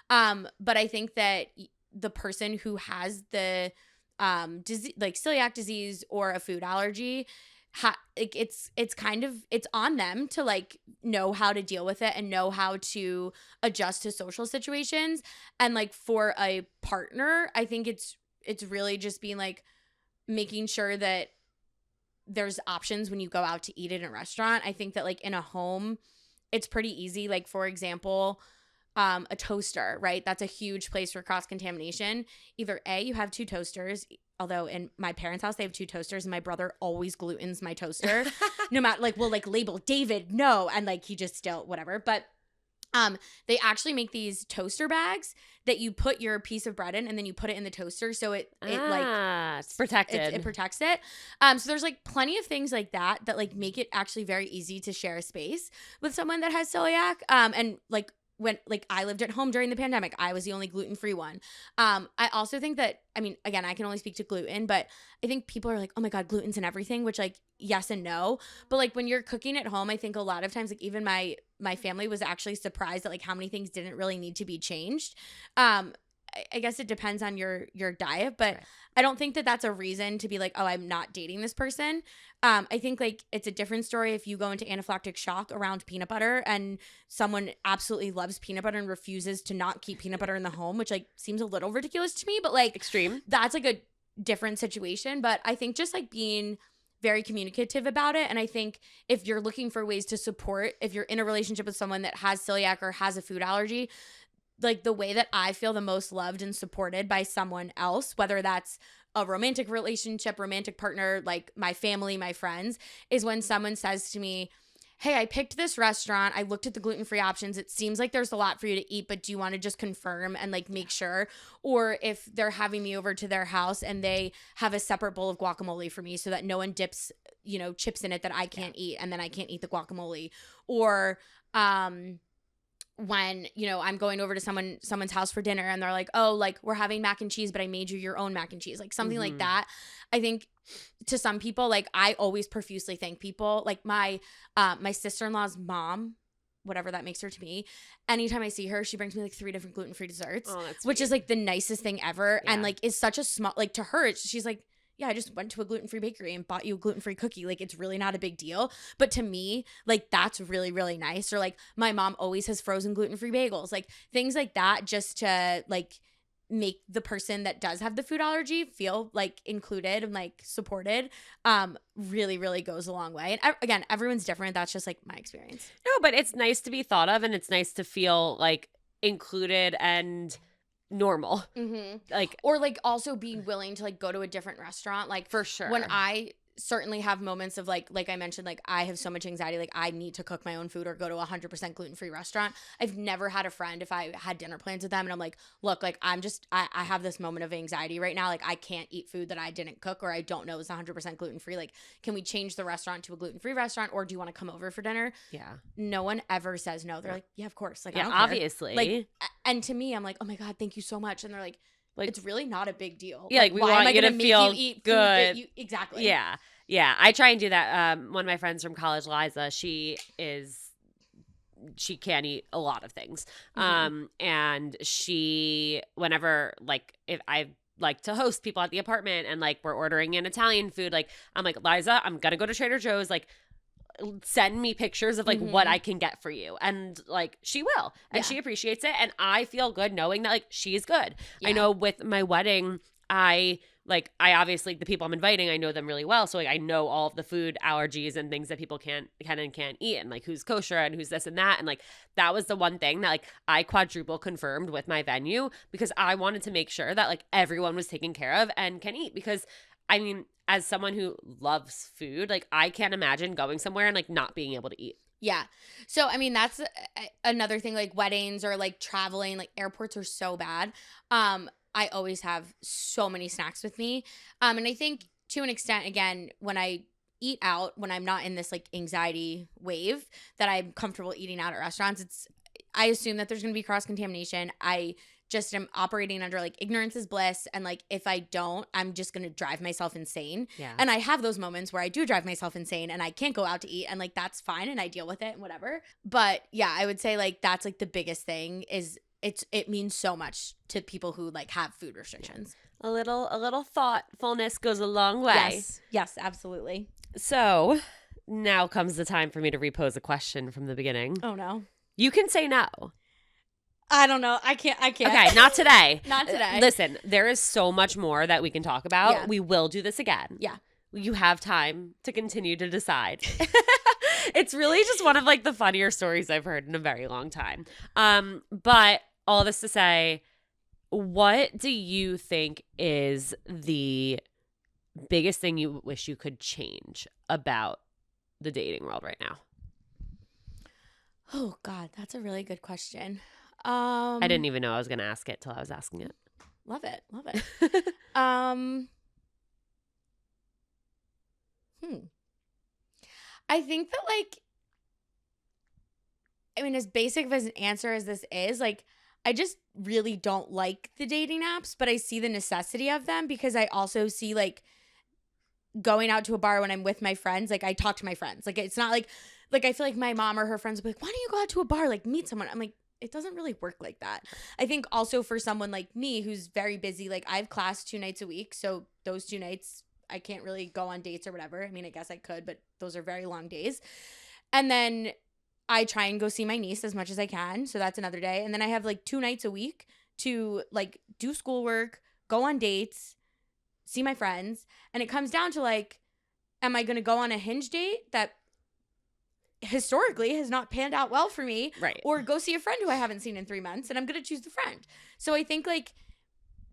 Speaker 2: But I think that the person who has the like celiac disease or a food allergy, like it's on them to like know how to deal with it and know how to adjust to social situations. And like for a partner, I think it's really just being like making sure that there's options when you go out to eat at a restaurant. I think that like in a home, it's pretty easy. Like, for example, a toaster, right? That's a huge place for cross-contamination. Either A, you have 2 toasters, although in my parents' house, they have 2 toasters, and my brother always glutens my toaster. No matter, like, we'll like label David, no, and like he just still, whatever. But they actually make these toaster bags that you put your piece of bread in, and then you put it in the toaster, so it
Speaker 1: it's protected.
Speaker 2: It protects it. So there's like plenty of things like that like make it actually very easy to share a space with someone that has celiac. And like when like I lived at home during the pandemic, I was the only gluten-free one. I also think that, I mean, again, I can only speak to gluten, but I think people are like, oh my God, gluten's in everything, which like, yes and no. But like when you're cooking at home, I think a lot of times, like even my family was actually surprised at like how many things didn't really need to be changed. I guess it depends on your diet, but
Speaker 1: Right.
Speaker 2: I don't think that that's a reason to be like, oh, I'm not dating this person. I think like it's a different story if you go into anaphylactic shock around peanut butter and someone absolutely loves peanut butter and refuses to not keep peanut butter in the home, which like seems a little ridiculous to me, but like
Speaker 1: Extreme.
Speaker 2: that's like a different situation. But I think just like being very communicative about it. And I think if you're looking for ways to support, if you're in a relationship with someone that has celiac or has a food allergy, like the way that I feel the most loved and supported by someone else, whether that's a romantic relationship, romantic partner, like my family, my friends, is when someone says to me, hey, I picked this restaurant. I looked at the gluten-free options. It seems like there's a lot for you to eat, but do you want to just confirm and like make sure? Or if they're having me over to their house and they have a separate bowl of guacamole for me so that no one dips, chips in it that I can't eat and then I can't eat the guacamole. Or when I'm going over to someone's house for dinner and they're like, oh, like we're having mac and cheese, but I made you your own mac and cheese, like something like that. I think to some people, like I always profusely thank people, like my sister-in-law's mom, whatever that makes her to me, anytime I see her, she brings me like 3 different gluten-free desserts, which is like the nicest thing ever. And like is such a small, like to her she's like, yeah, I just went to a gluten-free bakery and bought you a gluten-free cookie. Like, it's really not a big deal. But to me, like, that's really, really nice. Or, like, my mom always has frozen gluten-free bagels. Like, things like that just to, like, make the person that does have the food allergy feel, like, included and, like, supported really, really goes a long way. And, again, everyone's different. That's just, like, my experience.
Speaker 1: No, but it's nice to be thought of and it's nice to feel, like, included and normal. Like,
Speaker 2: or like also being willing to like go to a different restaurant, like
Speaker 1: for sure.
Speaker 2: When I certainly have moments of like I mentioned, like I have so much anxiety, like I need to cook my own food or go to a 100% gluten-free restaurant. I've never had a friend, if I had dinner plans with them and I'm like, look, like I have this moment of anxiety right now, like I can't eat food that I didn't cook or I don't know is 100% gluten-free, like can we change the restaurant to a gluten-free restaurant, or do you want to come over for dinner?
Speaker 1: Yeah,
Speaker 2: no one ever says no. They're like, yeah, of course, like
Speaker 1: yeah,
Speaker 2: I don't care.
Speaker 1: obviously.
Speaker 2: Like, and to me, I'm like, oh my god, thank you so much. And they're like, it's really not a big deal.
Speaker 1: Yeah, like we want you to feel good.
Speaker 2: Exactly.
Speaker 1: Yeah. Yeah. I try and do that. One of my friends from college, Liza, she can't eat a lot of things. And she, whenever, like, if I like to host people at the apartment and like we're ordering in Italian food, like I'm like, Liza, I'm going to go to Trader Joe's, like, send me pictures of like what I can get for you, and like she will, and she appreciates it, and I feel good knowing that like she's good. I know with my wedding, I obviously the people I'm inviting, I know them really well, so like I know all of the food allergies and things that people can and can't eat, and like who's kosher and who's this and that, and like that was the one thing that like I quadruple confirmed with my venue because I wanted to make sure that like everyone was taken care of and can eat, because I mean, as someone who loves food, like I can't imagine going somewhere and like not being able to eat.
Speaker 2: Yeah. So, I mean, that's another thing, like weddings or like traveling, like airports are so bad. I always have so many snacks with me. And I think to an extent, again, when I eat out, when I'm not in this like anxiety wave that I'm comfortable eating out at restaurants, I assume that there's going to be cross-contamination. I just am operating under like ignorance is bliss, and like if I don't, I'm just gonna drive myself insane.
Speaker 1: Yeah.
Speaker 2: And I have those moments where I do drive myself insane and I can't go out to eat, and like that's fine and I deal with it and whatever. But yeah, I would say like that's like the biggest thing is it means so much to people who like have food restrictions.
Speaker 1: A little thoughtfulness goes a long way.
Speaker 2: Yes, absolutely.
Speaker 1: So now comes the time for me to repose a question from the beginning.
Speaker 2: Oh no.
Speaker 1: You can say no.
Speaker 2: I don't know. I can't.
Speaker 1: Okay, not today.
Speaker 2: Not today.
Speaker 1: Listen, there is so much more that we can talk about.
Speaker 2: Yeah.
Speaker 1: We will do this again.
Speaker 2: Yeah.
Speaker 1: You have time to continue to decide. It's really just one of like the funnier stories I've heard in a very long time. But all this to say, what do you think is the biggest thing you wish you could change about the dating world right now?
Speaker 2: Oh God, that's a really good question.
Speaker 1: I didn't even know I was going to ask it till I was asking it.
Speaker 2: Love it. I think that like, I mean, as basic of an answer as this is, like, I just really don't like the dating apps, but I see the necessity of them because I also see like going out to a bar when I'm with my friends. Like I talk to my friends. Like it's not like I feel like my mom or her friends will be like, why don't you go out to a bar? Like meet someone. I'm like, it doesn't really work like that. I think also for someone like me who's very busy, like I have class 2 nights a week. So those 2 nights I can't really go on dates or whatever. I mean, I guess I could, but those are very long days. And then I try and go see my niece as much as I can. So that's another day. And then I have like 2 nights a week to like do schoolwork, go on dates, see my friends. And it comes down to like, am I going to go on a Hinge date that historically has not panned out well for me,
Speaker 1: right?
Speaker 2: Or go see a friend who I haven't seen in 3 months, and I'm going to choose the friend. So I think like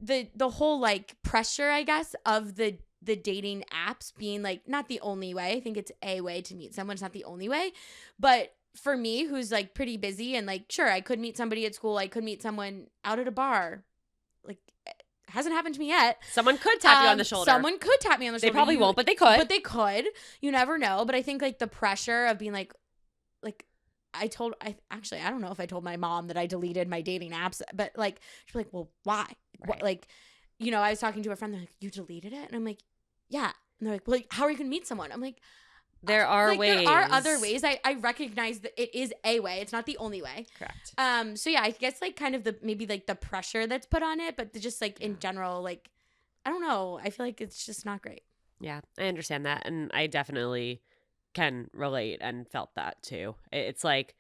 Speaker 2: the whole like pressure, I guess, of the dating apps being like not the only way. I think it's a way to meet someone. It's not the only way. But for me, who's like pretty busy and like, sure, I could meet somebody at school. I could meet someone out at a bar. Like, it hasn't happened to me yet.
Speaker 1: Someone could tap you on the shoulder.
Speaker 2: Someone could tap me on the shoulder.
Speaker 1: They probably won't, but they could.
Speaker 2: But they could. You never know. But I think like the pressure of being like I don't know if I told my mom that I deleted my dating apps, but like, she's like, well, why?
Speaker 1: Right.
Speaker 2: Like, you know, I was talking to a friend. They're like, you deleted it? And I'm like, yeah. And they're like, well, how are you going to meet someone? I'm like,
Speaker 1: there are ways.
Speaker 2: There are other ways. I recognize that it is a way. It's not the only way.
Speaker 1: Correct.
Speaker 2: So yeah, I guess like kind of maybe like the pressure that's put on it, but just like in general, like, I don't know. I feel like it's just not great.
Speaker 1: Yeah, I understand that. And I definitely can relate and felt that too. It's like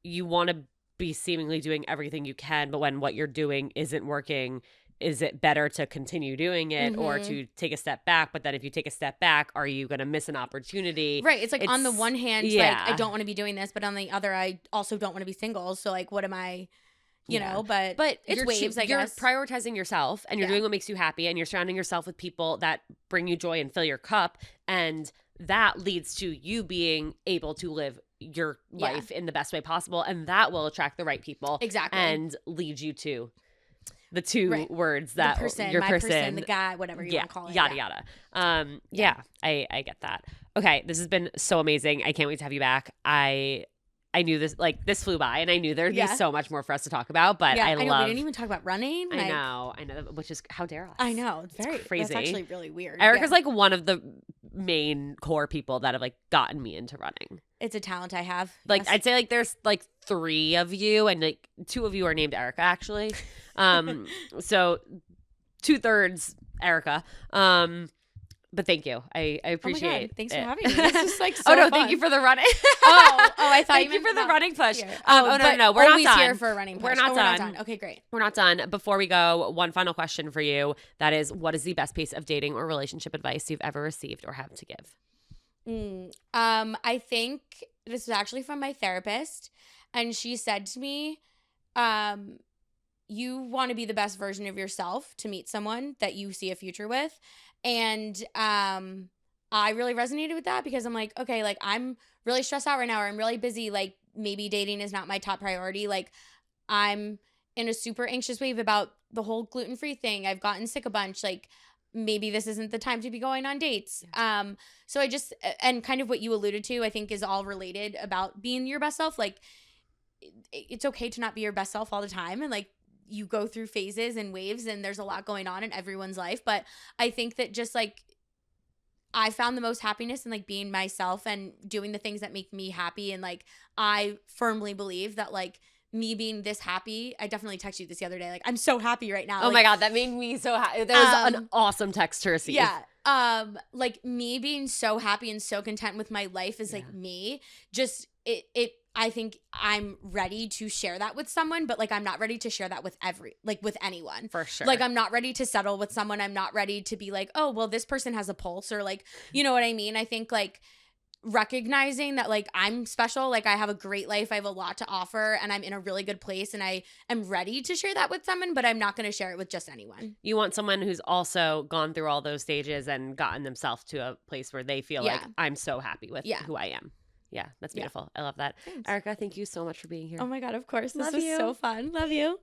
Speaker 1: you want to be seemingly doing everything you can, but when what you're doing isn't working, is it better to continue doing it or to take a step back? But then if you take a step back, are you going to miss an opportunity?
Speaker 2: Right. It's like on the one hand, like I don't want to be doing this, but on the other, I also don't want to be single. So like, what am I, you know, but it's waves, I guess.
Speaker 1: You're prioritizing yourself and you're doing what makes you happy and you're surrounding yourself with people that bring you joy and fill your cup. And that leads to you being able to live your life in the best way possible. And that will attract the right people.
Speaker 2: Exactly.
Speaker 1: And lead you to the two words that
Speaker 2: the person,
Speaker 1: your
Speaker 2: my
Speaker 1: person,
Speaker 2: the guy, whatever you want to call it.
Speaker 1: Yada, yada. I get that. Okay. This has been so amazing. I can't wait to have you back. I knew this flew by and I knew there'd be so much more for us to talk about, but I
Speaker 2: know, we didn't even talk about running.
Speaker 1: I know, which is, how dare us?
Speaker 2: I know. It's
Speaker 1: crazy.
Speaker 2: That's actually really weird.
Speaker 1: Erica's like one of the main core people that have like gotten me into running.
Speaker 2: It's a talent I have.
Speaker 1: Like, yes. I'd say like there's like 3 of you and like 2 of you are named Erica actually. So 2/3 Erica. But thank you. I appreciate it.
Speaker 2: Thanks for having me. This is like so
Speaker 1: fun.
Speaker 2: Thank
Speaker 1: you for the running.
Speaker 2: I thought
Speaker 1: thank you for the running push.
Speaker 2: No,
Speaker 1: We're not done.
Speaker 2: Here for a running push.
Speaker 1: We're not done.
Speaker 2: Okay, great.
Speaker 1: We're not done. Before we go, one final question for you. That is, what is the best piece of dating or relationship advice you've ever received or have to give?
Speaker 2: I think this was actually from my therapist, and she said to me, you want to be the best version of yourself to meet someone that you see a future with. And I really resonated with that because I'm like, okay, like I'm really stressed out right now, or I'm really busy. Like maybe dating is not my top priority. Like I'm in a super anxious wave about the whole gluten-free thing. I've gotten sick a bunch. Like maybe this isn't the time to be going on dates. Yeah. So I just, and kind of what you alluded to, I think is all related about being your best self. Like it's okay to not be your best self all the time. And like, you go through phases and waves and there's a lot going on in everyone's life. But I think that just like I found the most happiness in like being myself and doing the things that make me happy. And like, I firmly believe that like me being this happy, I definitely texted you this the other day. Like, I'm so happy right now.
Speaker 1: Oh my God. That made me so happy. That was an awesome text to receive.
Speaker 2: Yeah. Like me being so happy and so content with my life is like me just, I think I'm ready to share that with someone, but like I'm not ready to share that with with anyone.
Speaker 1: For sure.
Speaker 2: Like I'm not ready to settle with someone. I'm not ready to be like, oh, well, this person has a pulse, or like, you know what I mean? I think like recognizing that like I'm special, like I have a great life, I have a lot to offer, and I'm in a really good place, and I am ready to share that with someone, but I'm not going to share it with just anyone.
Speaker 1: You want someone who's also gone through all those stages and gotten themselves to a place where they feel like I'm so happy with who I am. Yeah, that's beautiful. I love that.
Speaker 2: Thanks.
Speaker 1: Erica, thank you so much for being here.
Speaker 2: Oh my God, of course. This
Speaker 1: Love
Speaker 2: was
Speaker 1: you.
Speaker 2: so fun. Love you.